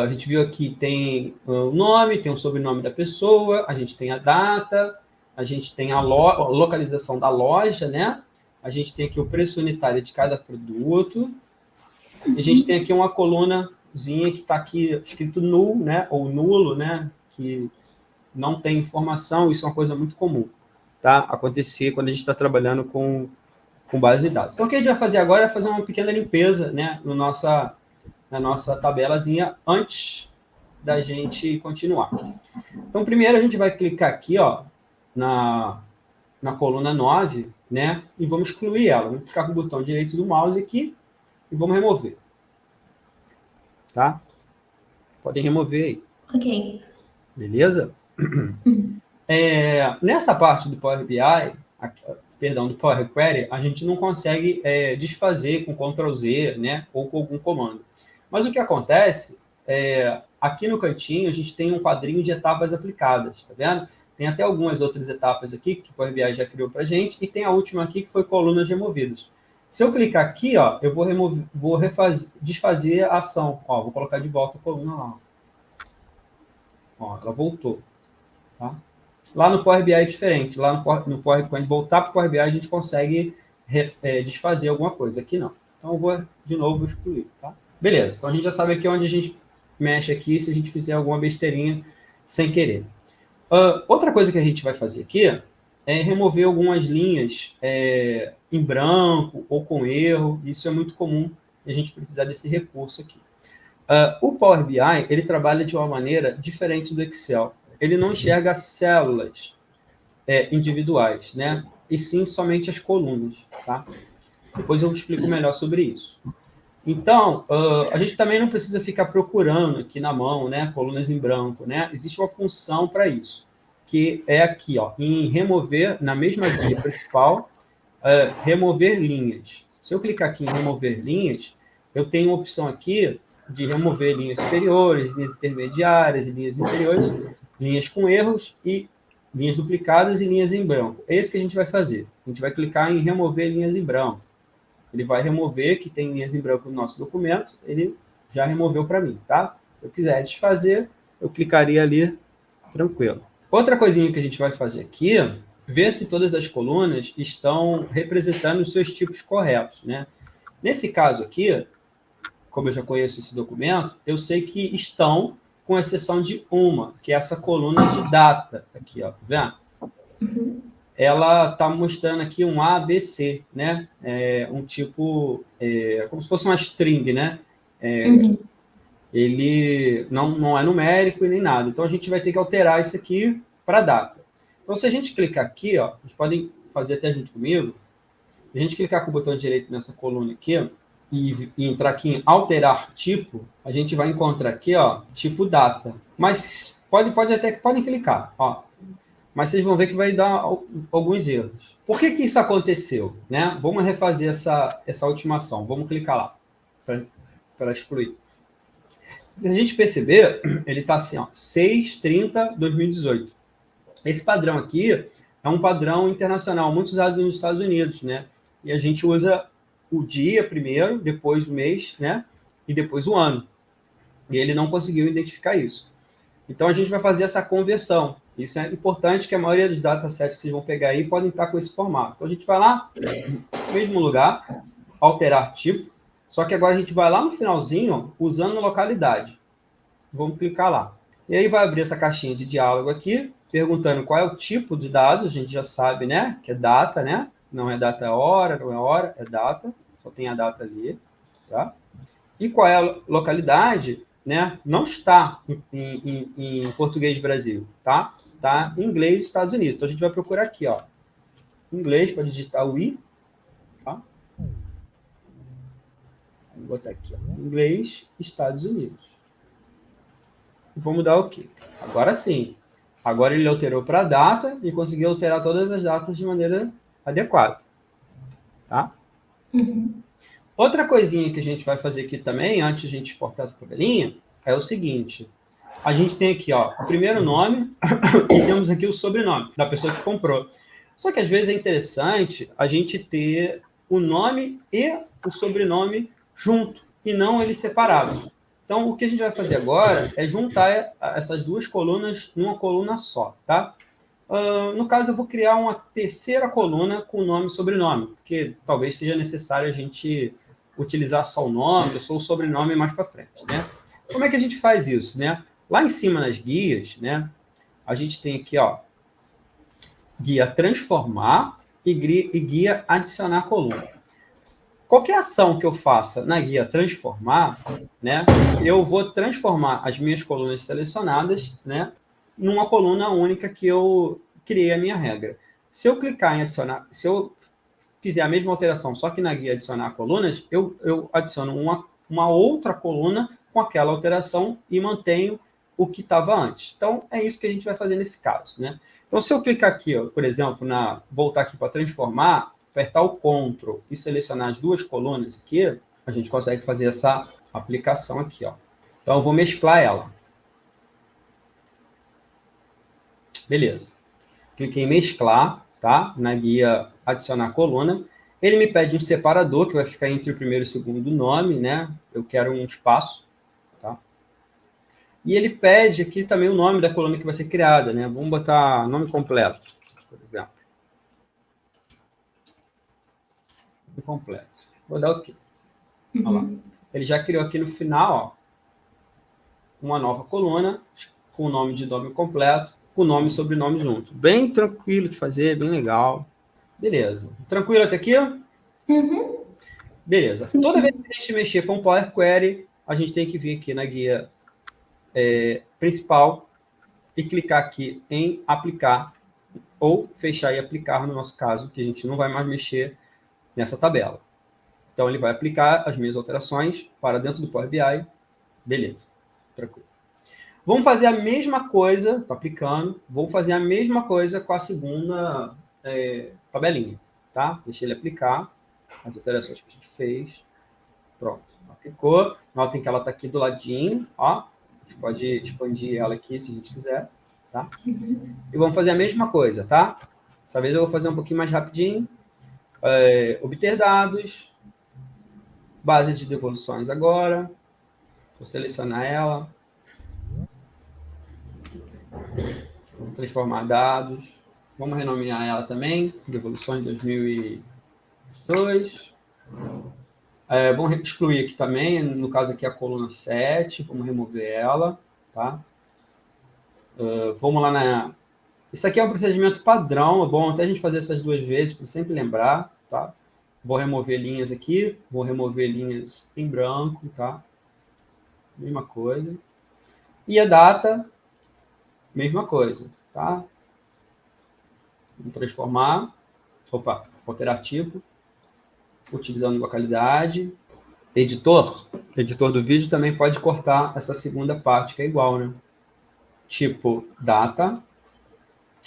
[SPEAKER 1] A gente viu aqui, tem o nome, tem o sobrenome da pessoa, a gente tem a data, a gente tem a localização da loja, né? A gente tem aqui o preço unitário de cada produto. E a gente tem aqui uma colunazinha que está aqui escrito null, né? Ou nulo, né? Que não tem informação, isso é uma coisa muito comum, tá? Acontecer quando a gente está trabalhando com base de dados. Então, o que a gente vai fazer agora é fazer uma pequena limpeza, né, na nossa tabelazinha antes da gente continuar. Então, primeiro a gente vai clicar aqui, ó, na coluna 9, né? E vamos excluir ela. Vamos clicar com o botão direito do mouse aqui e vamos remover. Tá? Podem remover aí.
[SPEAKER 2] Ok.
[SPEAKER 1] Beleza? Nessa parte do Power BI, do Power Query, a gente não consegue desfazer com Ctrl Z, né? Ou com algum comando. Mas o que acontece aqui no cantinho, a gente tem um quadrinho de etapas aplicadas, tá vendo? Tem até algumas outras etapas aqui que o Power BI já criou para a gente, e tem a última aqui que foi colunas removidas. Se eu clicar aqui, ó, eu vou desfazer a ação. Ó, vou colocar de volta a coluna lá. Ó, ela voltou. Tá? Lá no Power BI é diferente. Lá no Power, quando voltar para o Power BI, a gente consegue desfazer alguma coisa. Aqui não. Então, eu vou, de novo, excluir. Tá? Beleza. Então, a gente já sabe aqui onde a gente mexe aqui se a gente fizer alguma besteirinha sem querer. Outra coisa que a gente vai fazer aqui é remover algumas linhas em branco ou com erro. Isso é muito comum e a gente precisar desse recurso aqui. O Power BI ele trabalha de uma maneira diferente do Excel. Ele não enxerga células individuais, né? E sim somente as colunas. Tá? Depois eu explico melhor sobre isso. Então, a gente também não precisa ficar procurando aqui na mão, né, colunas em branco, né? Existe uma função para isso, que é aqui, ó, em remover, na mesma guia principal, remover linhas. Se eu clicar aqui em remover linhas, eu tenho uma opção aqui de remover linhas superiores, linhas intermediárias, linhas inferiores, linhas com erros e linhas duplicadas e linhas em branco. É isso que a gente vai fazer. A gente vai clicar em remover linhas em branco. Ele vai remover, que tem linhas em branco no nosso documento, ele já removeu para mim, tá? Se eu quiser desfazer, eu clicaria ali, tranquilo. Outra coisinha que a gente vai fazer aqui, ver se todas as colunas estão representando os seus tipos corretos, né? Nesse caso aqui, como eu já conheço esse documento, eu sei que estão, com exceção de uma, que é essa coluna de data aqui, ó, tá vendo?
[SPEAKER 2] Uhum.
[SPEAKER 1] Ela está mostrando aqui um A, B, C, né? Um tipo, como se fosse uma string, né?
[SPEAKER 2] Uhum.
[SPEAKER 1] Ele não é numérico e nem nada. Então, a gente vai ter que alterar isso aqui para data. Então, se a gente clicar aqui, ó, vocês podem fazer até junto comigo, se a gente clicar com o botão direito nessa coluna aqui, ó, e entrar aqui em alterar tipo, a gente vai encontrar aqui, ó, tipo data. Mas podem clicar, ó. Mas vocês vão ver que vai dar alguns erros. Por que isso aconteceu? Né? Vamos refazer essa ultimação. Vamos clicar lá para excluir. Se a gente perceber, ele está assim, ó, 6/30/2018. Esse padrão aqui é um padrão internacional, muito usado nos Estados Unidos, né? E a gente usa o dia primeiro, depois o mês, né? E depois o ano. E ele não conseguiu identificar isso. Então, a gente vai fazer essa conversão. Isso é importante, que a maioria dos datasets que vocês vão pegar aí podem estar com esse formato. Então, a gente vai lá, no mesmo lugar, alterar tipo, só que agora a gente vai lá no finalzinho, usando localidade. Vamos clicar lá. E aí vai abrir essa caixinha de diálogo aqui, perguntando qual é o tipo de dados, a gente já sabe, né, que é data, né? Não é data, é hora, não é hora, é data, só tem a data ali, tá? E qual é a localidade, né? Não está em português Brasil, tá? Está em inglês Estados Unidos. Então, a gente vai procurar aqui, ó. Em inglês, para digitar o I, tá? Vou botar aqui, ó. Inglês, Estados Unidos. Vamos dar OK. Agora sim. Agora ele alterou para a data e conseguiu alterar todas as datas de maneira adequada, tá?
[SPEAKER 2] Uhum.
[SPEAKER 1] Outra coisinha que a gente vai fazer aqui também, antes de a gente exportar essa tabelinha, é o seguinte. A gente tem aqui, ó, o primeiro nome e temos aqui o sobrenome da pessoa que comprou. Só que às vezes é interessante a gente ter o nome e o sobrenome junto e não eles separados. Então, o que a gente vai fazer agora é juntar essas duas colunas numa coluna só, tá? No caso, eu vou criar uma terceira coluna com nome e sobrenome, porque talvez seja necessário a gente utilizar só o nome ou só o sobrenome mais para frente, né? Como é que a gente faz isso, né? Lá em cima nas guias, né? A gente tem aqui, ó, guia transformar e guia adicionar coluna. Qualquer ação que eu faça na guia transformar, né? Eu vou transformar as minhas colunas selecionadas, né? Numa coluna única que eu criei a minha regra. Se eu clicar em adicionar, se eu fizer a mesma alteração, só que na guia adicionar colunas, eu adiciono uma outra coluna com aquela alteração e mantenho o que estava antes. Então, é isso que a gente vai fazer nesse caso, né? Então, se eu clicar aqui, ó, por exemplo, voltar aqui para transformar, apertar o Ctrl e selecionar as duas colunas aqui, a gente consegue fazer essa aplicação aqui, ó. Então, eu vou mesclar ela. Beleza. Cliquei em mesclar, tá? Na guia adicionar coluna. Ele me pede um separador, que vai ficar entre o primeiro e o segundo nome, né? Eu quero um espaço, tá? E ele pede aqui também o nome da coluna que vai ser criada, né? Vamos botar nome completo, por exemplo. Nome completo. Vou dar OK. Olha lá. Ele já criou aqui no final, ó, uma nova coluna com o nome de nome completo, com nome e sobrenome junto. Bem tranquilo de fazer, bem legal. Beleza. Tranquilo até aqui?
[SPEAKER 2] Uhum.
[SPEAKER 1] Beleza. Toda vez que a gente mexer com Power Query, a gente tem que vir aqui na guia principal e clicar aqui em aplicar ou fechar e aplicar no nosso caso, que a gente não vai mais mexer nessa tabela. Então, ele vai aplicar as minhas alterações para dentro do Power BI. Beleza. Tranquilo. Vamos fazer a mesma coisa, estou aplicando, vamos fazer a mesma coisa com a segunda tabelinha, tá? Deixa ele aplicar as alterações que a gente fez. Pronto, aplicou. Notem que ela está aqui do ladinho, ó. A gente pode expandir ela aqui se a gente quiser, tá? E vamos fazer a mesma coisa, tá? Dessa vez eu vou fazer um pouquinho mais rapidinho. Obter dados, base de devoluções agora. Vou selecionar ela. Vamos transformar dados. Vamos renomear ela também. Devoluções 2002. Vamos excluir aqui também. No caso aqui a coluna 7. Vamos remover ela. Tá? Vamos lá na... Isso aqui é um procedimento padrão. É bom até a gente fazer essas duas vezes para sempre lembrar. Tá? Vou remover linhas aqui. Vou remover linhas em branco. Tá? Mesma coisa. E a data, mesma coisa. Tá? Vamos transformar. Opa, alterar tipo. Utilizando localidade. Editor do vídeo também pode cortar essa segunda parte, que é igual, né? Tipo, data.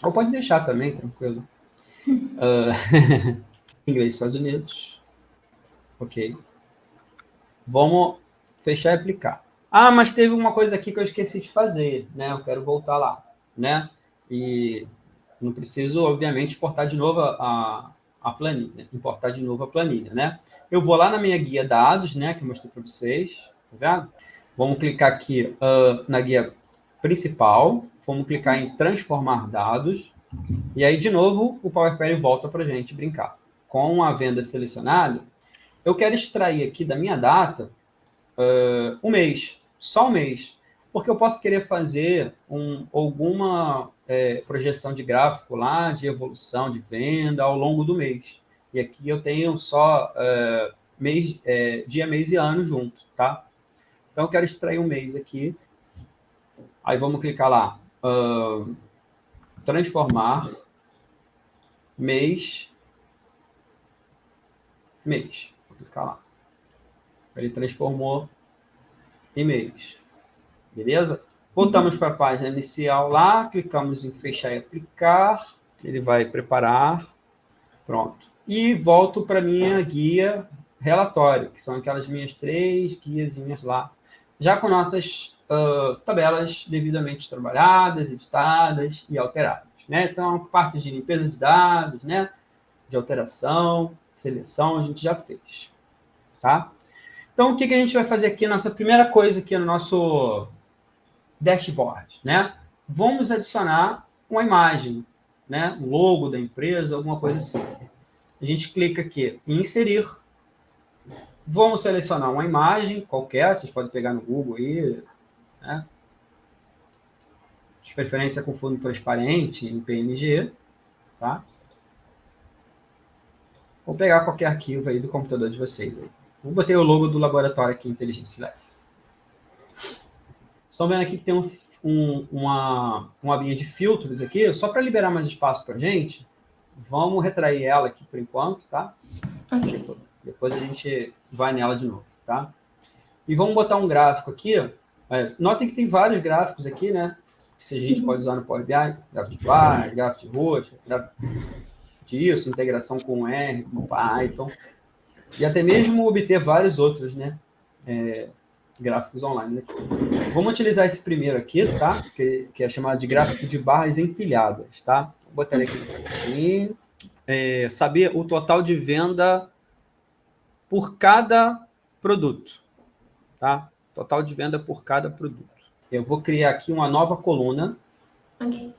[SPEAKER 1] Ou pode deixar também, tranquilo. Inglês dos Estados Unidos. Ok. Vamos fechar e aplicar. Ah, mas teve uma coisa aqui que eu esqueci de fazer, né? Eu quero voltar lá, né? E não preciso, obviamente, exportar de novo a planilha, importar de novo a planilha, né? Eu vou lá na minha guia dados, né? Que eu mostrei para vocês, tá vendo? Vamos clicar aqui na guia principal, vamos clicar em transformar dados, e aí, de novo, o Power Query volta para a gente brincar. Com a venda selecionada, eu quero extrair aqui da minha data um mês, só um mês, porque eu posso querer fazer alguma projeção de gráfico lá, de evolução de venda ao longo do mês. E aqui eu tenho só dia, mês e ano junto, tá? Então, eu quero extrair um mês aqui. Aí, vamos clicar lá. Transformar mês. Vou clicar lá. Ele transformou em mês. Beleza? Voltamos para a página inicial lá, clicamos em fechar e aplicar, ele vai preparar, pronto. E volto para a minha guia relatório, que são aquelas minhas 3 guiazinhas lá, já com nossas tabelas devidamente trabalhadas, editadas e alteradas, né? Então, a parte de limpeza de dados, né? De alteração, seleção, a gente já fez, tá? Então, o que a gente vai fazer aqui? Nossa primeira coisa aqui no nosso dashboard, né? Vamos adicionar uma imagem, né? Um logo da empresa, alguma coisa assim. A gente clica aqui em inserir. Vamos selecionar uma imagem qualquer, vocês podem pegar no Google aí, né? De preferência com fundo transparente, em PNG, tá? Vou pegar qualquer arquivo aí do computador de vocês. Vou botar o logo do laboratório aqui, Inteligência Leve. Estão vendo aqui que tem uma abinha de filtros aqui, só para liberar mais espaço para a gente. Vamos retrair ela aqui por enquanto, tá?
[SPEAKER 2] Ok.
[SPEAKER 1] Depois a gente vai nela de novo, tá? E vamos botar um gráfico aqui. Notem que tem vários gráficos aqui, né? Que a gente pode usar no Power BI. Gráfico de bar, gráfico de roxa, gráfico disso, integração com R, com Python. E até mesmo obter vários outros, né? Gráficos online aqui. Vamos utilizar esse primeiro aqui, tá? Que é chamado de gráfico de barras empilhadas, tá? Vou botar ele aqui no cantinho. Saber o total de venda por cada produto, tá? Total de venda por cada produto. Eu vou criar aqui uma nova coluna.
[SPEAKER 2] Ok.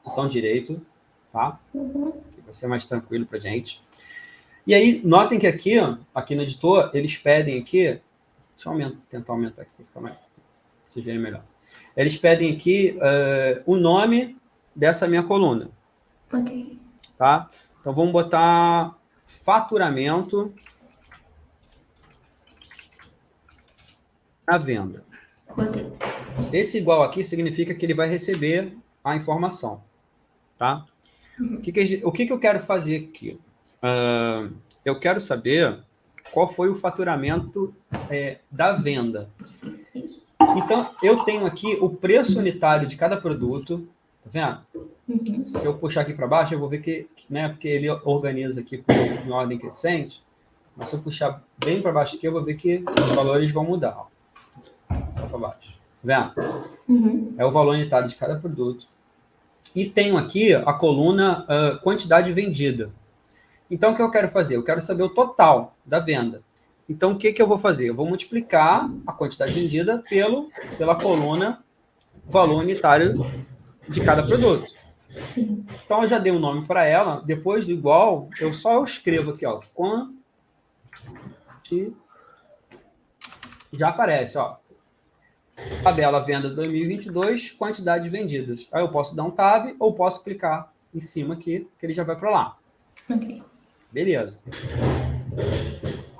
[SPEAKER 1] Botão direito, tá? Que vai ser mais tranquilo pra gente. E aí, notem que aqui, ó, aqui no editor, eles pedem aqui... Deixa eu tentar aumentar aqui para ficar mais... vocês verem melhor. Eles pedem aqui o nome dessa minha coluna.
[SPEAKER 2] Ok.
[SPEAKER 1] Tá? Então, vamos botar faturamento na venda.
[SPEAKER 2] Botei.
[SPEAKER 1] Esse igual aqui significa que ele vai receber a informação. Tá? O que eu quero fazer aqui? Eu quero saber qual foi o faturamento da venda. Então, eu tenho aqui o preço unitário de cada produto. Tá vendo? Se eu puxar aqui para baixo, eu vou ver que, né, porque ele organiza aqui em ordem crescente. Mas se eu puxar bem para baixo aqui, eu vou ver que os valores vão mudar. Ó. Para baixo. Tá vendo? É o valor unitário de cada produto. E tenho aqui a coluna quantidade vendida. Então, o que eu quero fazer? Eu quero saber o total da venda. Então, o que eu vou fazer? Eu vou multiplicar a quantidade vendida pela coluna valor unitário de cada produto. Então, eu já dei um nome para ela. Depois do igual, eu escrevo aqui, ó, já aparece, ó, tabela venda 2022, quantidade de vendidas. Aí eu posso dar um tab ou posso clicar em cima aqui, que ele já vai para lá.
[SPEAKER 2] Ok.
[SPEAKER 1] Beleza.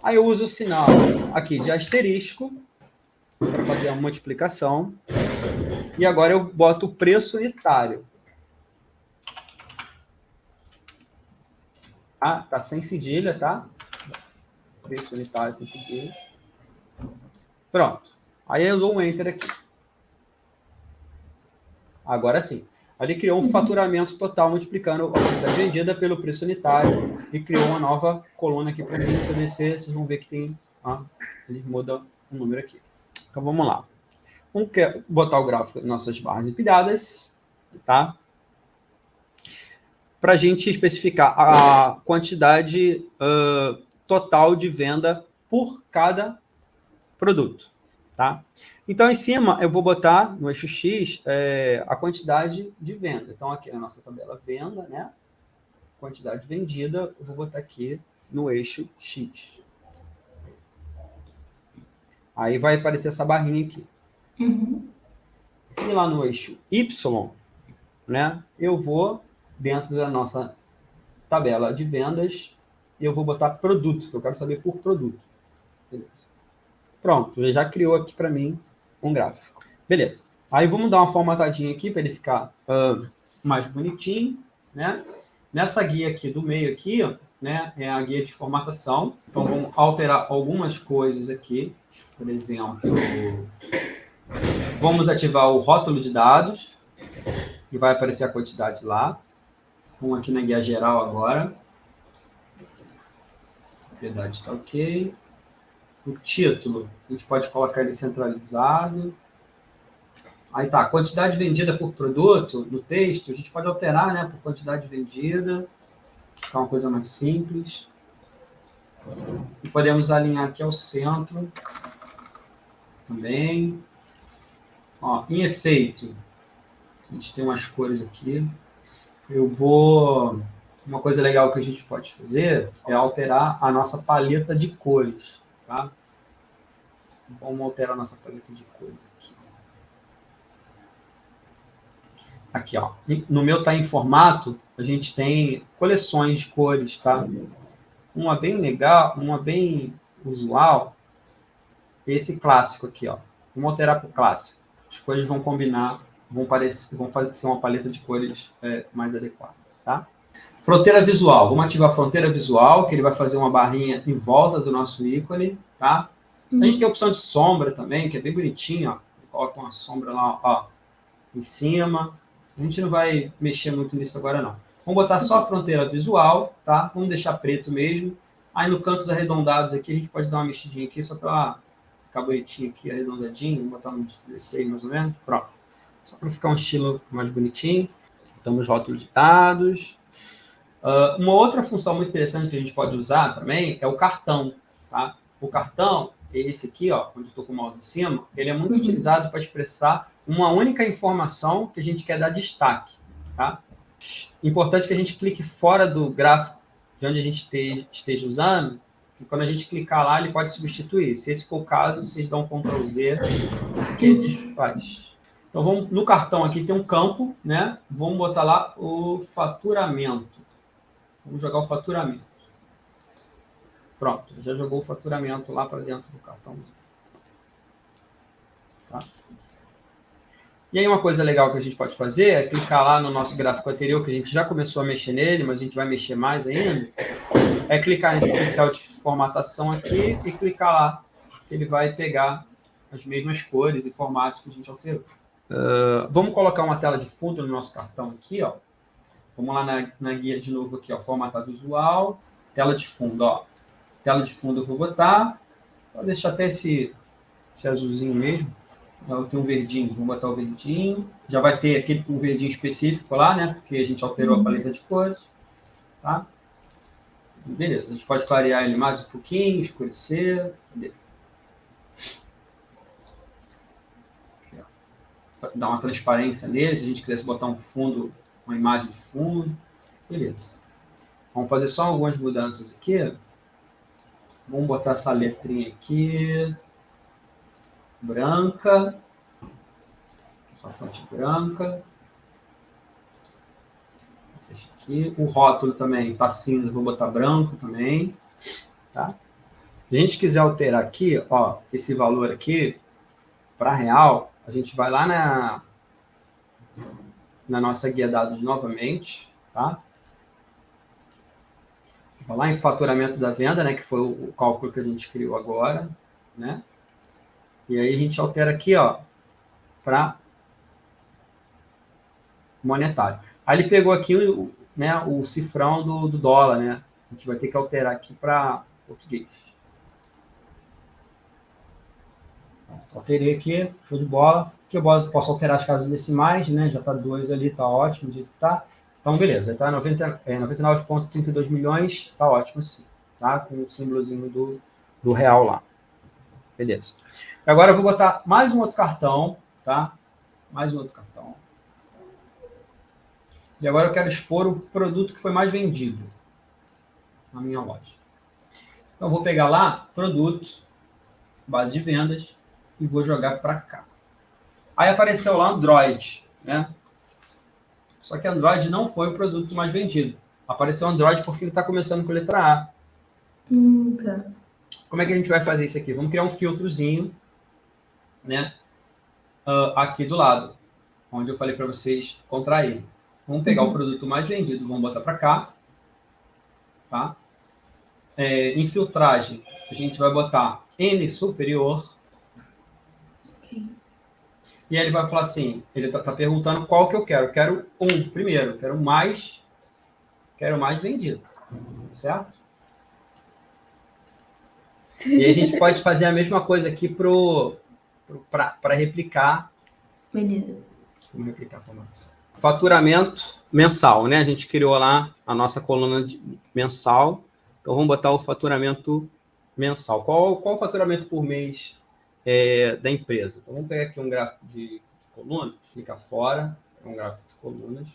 [SPEAKER 1] Aí eu uso o sinal aqui de asterisco para fazer a multiplicação. E agora eu boto o preço unitário. Tá sem cedilha, tá? Preço unitário sem cedilha. Pronto. Aí eu dou um Enter aqui. Agora sim. Ali criou um faturamento total multiplicando a quantidade vendida pelo preço unitário e criou uma nova coluna aqui para mim. Se eu descer, vocês vão ver que tem... ele muda o número aqui. Então, vamos lá. Vamos botar o gráfico em nossas barras empilhadas, tá? Para a gente especificar a quantidade total de venda por cada produto, tá? Então, em cima, eu vou botar no eixo X a quantidade de venda. Então, aqui na nossa tabela venda, né? Quantidade vendida, eu vou botar aqui no eixo X. Aí vai aparecer essa barrinha aqui. E lá no eixo Y, né? Eu vou, dentro da nossa tabela de vendas, eu vou botar produto, que eu quero saber por produto. Beleza. Pronto, ele já criou aqui para mim um gráfico. Beleza. Aí vamos dar uma formatadinha aqui para ele ficar mais bonitinho, né? Nessa guia aqui do meio aqui, né, é a guia de formatação. Então vamos alterar algumas coisas aqui. Por exemplo, vamos ativar o rótulo de dados e vai aparecer a quantidade lá. Vamos aqui na guia geral agora. A propriedade está ok. O título, a gente pode colocar ele centralizado. Aí tá, quantidade vendida por produto, no texto, a gente pode alterar, né, por quantidade vendida, ficar uma coisa mais simples. E podemos alinhar aqui ao centro também. Ó, em efeito, a gente tem umas cores aqui. Uma coisa legal que a gente pode fazer é alterar a nossa paleta de cores, tá? Vamos alterar a nossa paleta de cores aqui. Aqui, ó. No meu tá em formato, a gente tem coleções de cores, tá? Uma bem legal, uma bem usual, esse clássico aqui, ó. Vamos alterar para o clássico. As cores vão combinar, vão ser uma paleta de cores mais adequada, tá? Fronteira visual. Vamos ativar a fronteira visual, que ele vai fazer uma barrinha em volta do nosso ícone, tá? A gente tem a opção de sombra também, que é bem bonitinho, ó. Coloca uma sombra lá, ó, em cima. A gente não vai mexer muito nisso agora, não. Vamos botar só a fronteira visual, tá? Vamos deixar preto mesmo. Aí no cantos arredondados aqui, a gente pode dar uma mexidinha aqui, só para ficar bonitinho aqui, arredondadinho. Vamos botar uns 16 mais ou menos. Pronto. Só para ficar um estilo mais bonitinho. Estamos rótulos de dados. Uma outra função muito interessante que a gente pode usar também é o cartão, tá? O cartão, esse aqui, ó, onde eu estou com o mouse em cima, ele é muito utilizado para expressar uma única informação que a gente quer dar destaque, tá? Importante que a gente clique fora do gráfico de onde a gente esteja usando, que quando a gente clicar lá, ele pode substituir. Se esse for o caso, vocês dão um Ctrl Z, que ele desfaz. Então, vamos, no cartão aqui tem um campo, né? Vamos botar lá o faturamento. Vamos jogar o faturamento. Pronto, já jogou o faturamento lá para dentro do cartão. Tá? E aí uma coisa legal que a gente pode fazer é clicar lá no nosso gráfico anterior, que a gente já começou a mexer nele, mas a gente vai mexer mais ainda, é clicar nesse especial de formatação aqui e clicar lá, que ele vai pegar as mesmas cores e formatos que a gente alterou. Vamos colocar uma tela de fundo no nosso cartão aqui, ó. Vamos lá na guia de novo aqui, ó, formatar visual, tela de fundo, ó. Tela de fundo eu vou botar, vou deixar até esse azulzinho mesmo. Eu tenho um verdinho, vou botar o verdinho. Já vai ter aquele um verdinho específico lá, né? Porque a gente alterou a paleta de cores, tá? Beleza, a gente pode clarear ele mais um pouquinho, escurecer. Cadê? Dar uma transparência nele, se a gente quisesse botar um fundo, uma imagem de fundo. Beleza. Vamos fazer só algumas mudanças aqui. Vamos botar essa letrinha aqui, branca, essa fonte branca. Deixa aqui. O rótulo também está cinza, vou botar branco também, tá? Se a gente quiser alterar aqui, ó, esse valor aqui para real, a gente vai lá na nossa guia dados novamente, tá? Vai lá em faturamento da venda, né, que foi o cálculo que a gente criou agora, né? E aí a gente altera aqui, ó, para monetário. Aí ele pegou aqui né, o cifrão do dólar, né? A gente vai ter que alterar aqui para português. Alterei aqui, show de bola. Aqui eu posso alterar as casas decimais, né? Já está 2 ali, está ótimo do jeito que está. Então, beleza, está 99,32 milhões, está ótimo assim, tá? Com o símbolozinho do real lá. Beleza. Agora eu vou botar mais um outro cartão, tá? Mais um outro cartão. E agora eu quero expor o produto que foi mais vendido na minha loja. Então, eu vou pegar lá, produto, base de vendas, e vou jogar para cá. Aí apareceu lá Android, né? Só que Android não foi o produto mais vendido. Apareceu Android porque ele está começando com letra A.
[SPEAKER 2] Tá.
[SPEAKER 1] Como é que a gente vai fazer isso aqui? Vamos criar um filtrozinho, né? Aqui do lado, onde eu falei para vocês contrair. Vamos pegar o produto mais vendido, vamos botar para cá, tá? Em filtragem, a gente vai botar N superior. E aí ele vai falar assim, ele está perguntando qual que eu quero. Eu quero um primeiro, quero mais vendido, certo? E aí a gente pode fazer a mesma coisa aqui para replicar.
[SPEAKER 2] Beleza.
[SPEAKER 1] Vamos replicar a formação. Faturamento mensal, né? A gente criou lá a nossa coluna mensal. Então vamos botar o faturamento mensal. Qual o faturamento por mês da empresa? Então vamos pegar aqui um gráfico de colunas, clica fora, é um gráfico de colunas.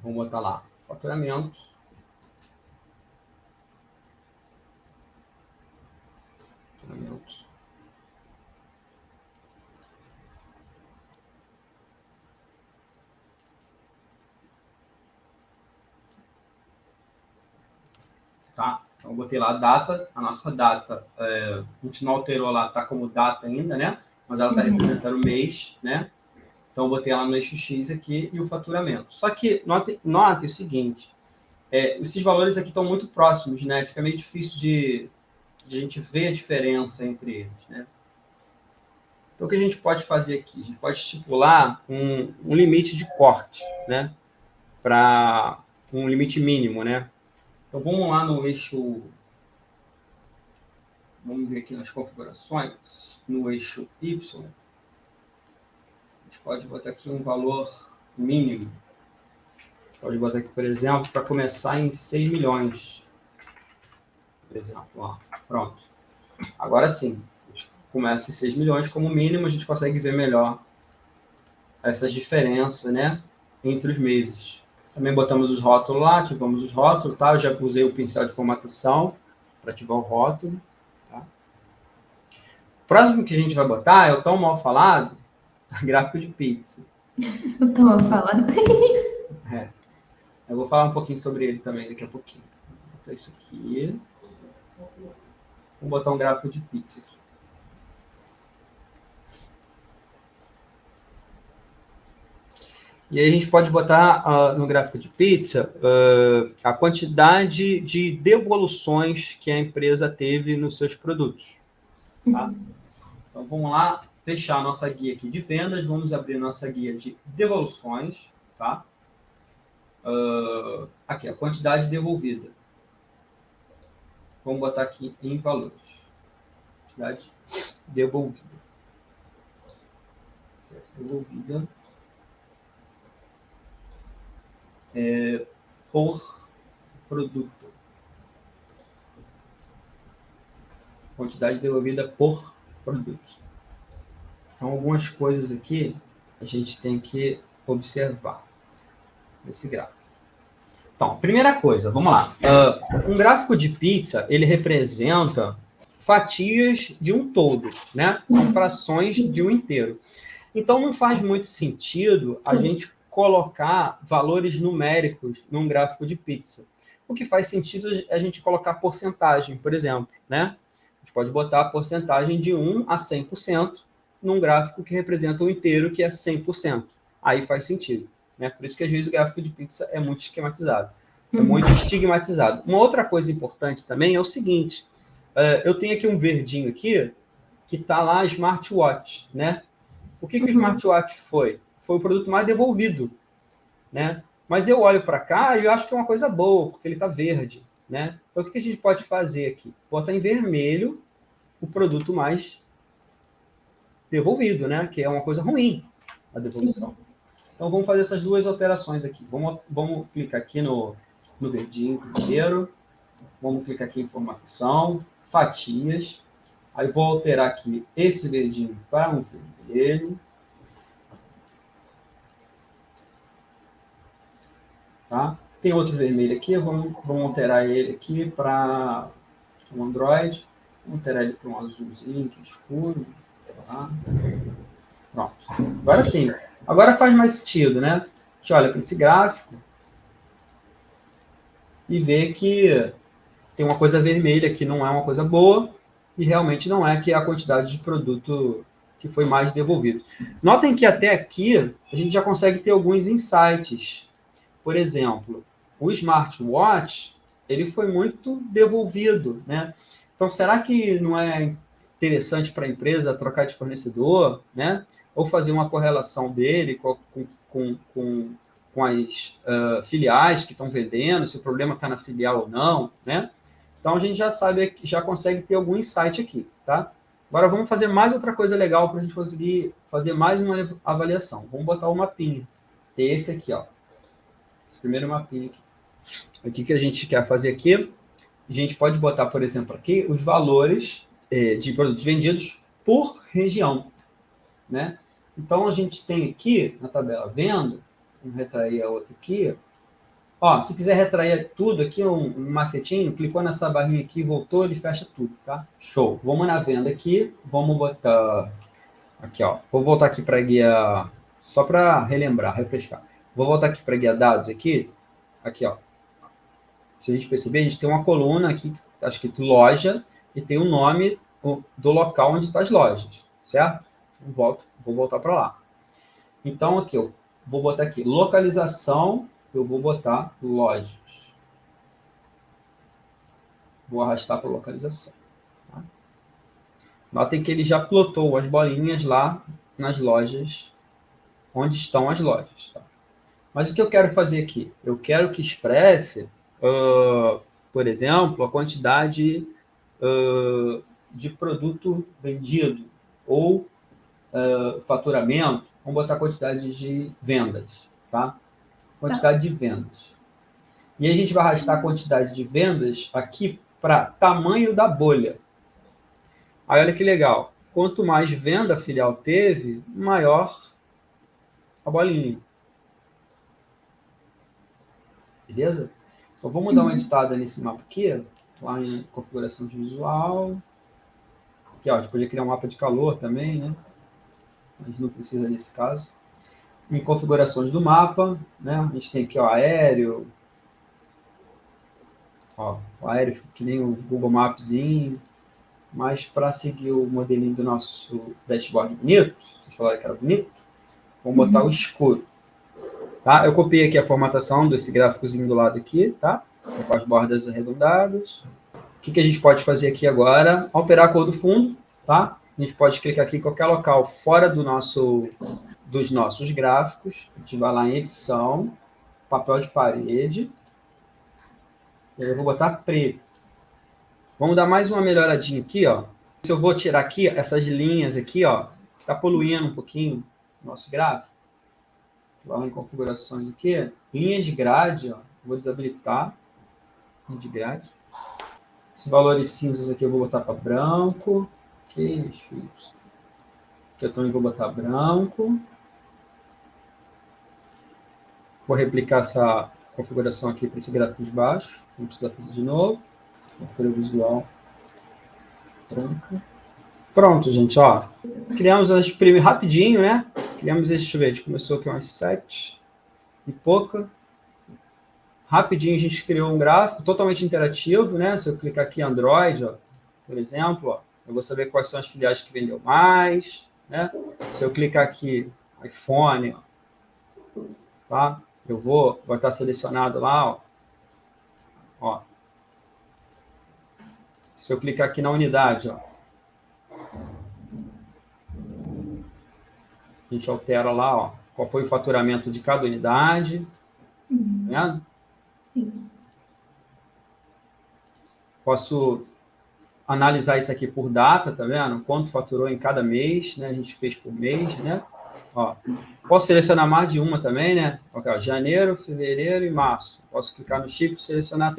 [SPEAKER 1] Vamos botar lá faturamento. Tá? Então, eu botei lá a data, a nossa data, a gente não alterou lá, tá como data ainda, né? Mas ela está representando o mês, né? Então, eu botei ela no eixo X aqui e o faturamento. Só que, note o seguinte, esses valores aqui estão muito próximos, né? Fica meio difícil de a gente ver a diferença entre eles, né? Então, o que a gente pode fazer aqui? A gente pode estipular um limite de corte, né? Para um limite mínimo, né? Então, vamos lá no eixo... Vamos ver aqui nas configurações, no eixo Y. A gente pode botar aqui um valor mínimo. Pode botar aqui, por exemplo, para começar em 6 milhões. Por exemplo, ó, pronto. Agora sim, a gente começa em 6 milhões como mínimo, a gente consegue ver melhor essas diferenças, né, entre os meses. Também botamos os rótulos lá, ativamos os rótulos, tá? Eu já usei o pincel de formatação para ativar o rótulo. Tá? O próximo que a gente vai botar é o tão mal falado gráfico de pizza.
[SPEAKER 2] Eu tava falando.
[SPEAKER 1] Eu vou falar um pouquinho sobre ele também daqui a pouquinho. Vou botar isso aqui. Vou botar um gráfico de pizza aqui. E aí a gente pode botar no gráfico de pizza a quantidade de devoluções que a empresa teve nos seus produtos. Tá? Então vamos lá, fechar a nossa guia aqui de vendas, vamos abrir a nossa guia de devoluções. Tá? Aqui, a quantidade devolvida. Vamos botar aqui em valores. Quantidade devolvida. Devolvida. Por produto. Quantidade devolvida por produto. Então, algumas coisas aqui a gente tem que observar nesse gráfico. Então, primeira coisa, vamos lá. Um gráfico de pizza, ele representa fatias de um todo, né? São frações de um inteiro. Então, não faz muito sentido a gente colocar valores numéricos num gráfico de pizza. O que faz sentido é a gente colocar porcentagem, por exemplo, né? A gente pode botar a porcentagem de 1 a 100% num gráfico que representa um inteiro, que é 100%. Aí faz sentido, né? Por isso que, às vezes, o gráfico de pizza é muito esquematizado, é muito estigmatizado. Uma outra coisa importante também é o seguinte, eu tenho aqui um verdinho aqui, que está lá smartwatch, né? O que o smartwatch foi? Foi o produto mais devolvido, né? Mas eu olho para cá e eu acho que é uma coisa boa, porque ele está verde, né? Então, o que a gente pode fazer aqui? Botar em vermelho o produto mais devolvido, né? Que é uma coisa ruim, a devolução. Sim. Então, vamos fazer essas duas alterações aqui. Vamos clicar aqui no verdinho primeiro. Vamos clicar aqui em formatação, fatias. Aí vou alterar aqui esse verdinho para um vermelho. Tá? Tem outro vermelho aqui, vamos alterar ele aqui para um Android. Vamos alterar ele para um azulzinho, que é escuro. Tá? Pronto. Agora sim. Agora faz mais sentido, né? A gente olha para esse gráfico e vê que tem uma coisa vermelha que não é uma coisa boa e realmente não é, que é a quantidade de produto que foi mais devolvido. Notem que até aqui a gente já consegue ter alguns insights. Por exemplo, o smartwatch, ele foi muito devolvido, né? Então, será que não é interessante para a empresa trocar de fornecedor, né? Ou fazer uma correlação dele com as filiais que estão vendendo, se o problema está na filial ou não, né? Então, a gente já sabe, já consegue ter algum insight aqui, tá? Agora, vamos fazer mais outra coisa legal para a gente conseguir fazer mais uma avaliação. Vamos botar o mapinha. Esse aqui, ó. Esse primeiro mapinha aqui. O que a gente quer fazer aqui? A gente pode botar, por exemplo, aqui os valores de produtos vendidos por região, né? Então, a gente tem aqui na tabela venda, vamos retrair a outra aqui. Ó, se quiser retrair tudo aqui, um macetinho, clicou nessa barrinha aqui, voltou, ele fecha tudo, tá? Show. Vamos na venda aqui, vamos botar... Aqui, ó. Vou voltar aqui para a guia, só para relembrar, refrescar. Vou voltar aqui para a guia dados aqui. Aqui, ó. Se a gente perceber, a gente tem uma coluna aqui, que está escrito loja, e tem o nome do local onde estão as lojas, certo? Vou voltar para lá. Então, aqui, eu vou botar aqui, localização, eu vou botar lojas. Vou arrastar para localização. Tá? Notem que ele já plotou as bolinhas lá nas lojas, onde estão as lojas. Tá? Mas o que eu quero fazer aqui? Eu quero que expresse, por exemplo, a quantidade de produto vendido ou faturamento. Vamos botar quantidade de vendas, tá? Quantidade de vendas. E a gente vai arrastar a quantidade de vendas aqui para tamanho da bolha. Aí olha que legal. Quanto mais venda a filial teve, maior a bolinha. Beleza? Só vamos dar uma editada nesse mapa aqui, lá em configuração de visual. Aqui, ó, a gente podia criar um mapa de calor também, né? Mas não precisa nesse caso. Em configurações do mapa, né? A gente tem aqui, ó, aéreo. Ó, o aéreo fica que nem o Google Mapszinho. Mas para seguir o modelinho do nosso dashboard bonito, vocês falaram que era bonito, vamos botar o escuro. Tá? Eu copiei aqui a formatação desse gráficozinho do lado aqui, tá? Com as bordas arredondadas. O que a gente pode fazer aqui agora? Alterar a cor do fundo, tá? A gente pode clicar aqui em qualquer local fora dos nossos gráficos. A gente vai lá em edição, papel de parede. E aí eu vou botar preto. Vamos dar mais uma melhoradinha aqui, ó. Se eu vou tirar aqui essas linhas aqui, ó, que está poluindo um pouquinho o nosso gráfico. Vou lá em configurações aqui, linha de grade, ó, vou desabilitar, linha de grade. Esses valores cinzas aqui eu vou botar para branco. Aqui eu também vou botar branco. Vou replicar essa configuração aqui para esse gráfico de baixo. Não precisa fazer de novo. Configuração visual branca. Pronto, gente, ó. Criamos as primeiras rapidinho, né? Criamos esse, deixa eu ver, a gente começou aqui umas 7 e pouca. Rapidinho a gente criou um gráfico totalmente interativo, né? Se eu clicar aqui em Android, ó, por exemplo, ó, eu vou saber quais são as filiais que vendeu mais, né? Se eu clicar aqui iPhone, ó, tá? Eu vou estar selecionado lá, ó. Se eu clicar aqui na unidade, ó, a gente altera lá, ó, qual foi o faturamento de cada unidade, tá vendo?
[SPEAKER 2] Sim.
[SPEAKER 1] Posso analisar isso aqui por data, tá vendo? Quanto faturou em cada mês, né? A gente fez por mês, né? Ó, posso selecionar mais de uma também, né? Okay, ó, janeiro, fevereiro e março. Posso clicar no chip, selecionar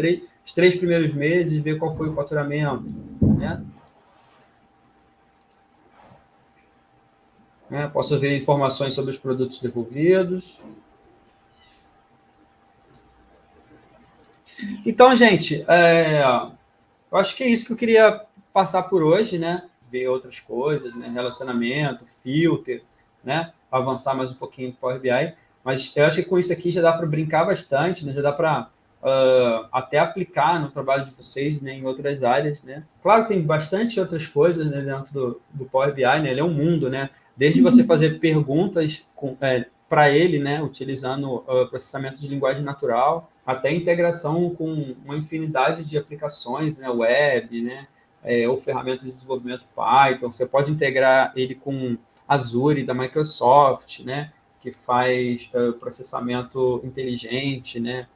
[SPEAKER 1] os 3 primeiros meses e ver qual foi o faturamento, né? Posso ver informações sobre os produtos devolvidos. Então, gente, eu acho que é isso que eu queria passar por hoje, né? Ver outras coisas, né? Relacionamento, filter, né? Avançar mais um pouquinho no Power BI. Mas eu acho que com isso aqui já dá para brincar bastante, né? Já dá para até aplicar no trabalho de vocês, né? Em outras áreas, né? Claro que tem bastante outras coisas, né? Dentro do Power BI, né? Ele é um mundo, né? Desde você fazer perguntas para ele, né? Utilizando processamento de linguagem natural, até integração com uma infinidade de aplicações, né? Web, né? Ou ferramentas de desenvolvimento Python. Você pode integrar ele com Azure da Microsoft, né? Que faz processamento inteligente, né?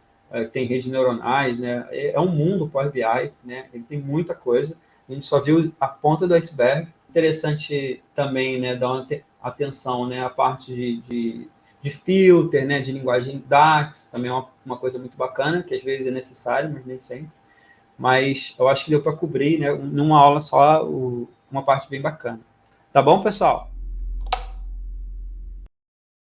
[SPEAKER 1] Tem redes neuronais, né? É um mundo o Power BI, né? Ele tem muita coisa. A gente só viu a ponta do iceberg. Interessante também, né? Dar uma atenção, né? A parte de filter, né? De linguagem DAX, também é uma coisa muito bacana, que às vezes é necessário, mas nem sempre. Mas eu acho que deu para cobrir, né? Numa aula só, uma parte bem bacana. Tá bom, pessoal?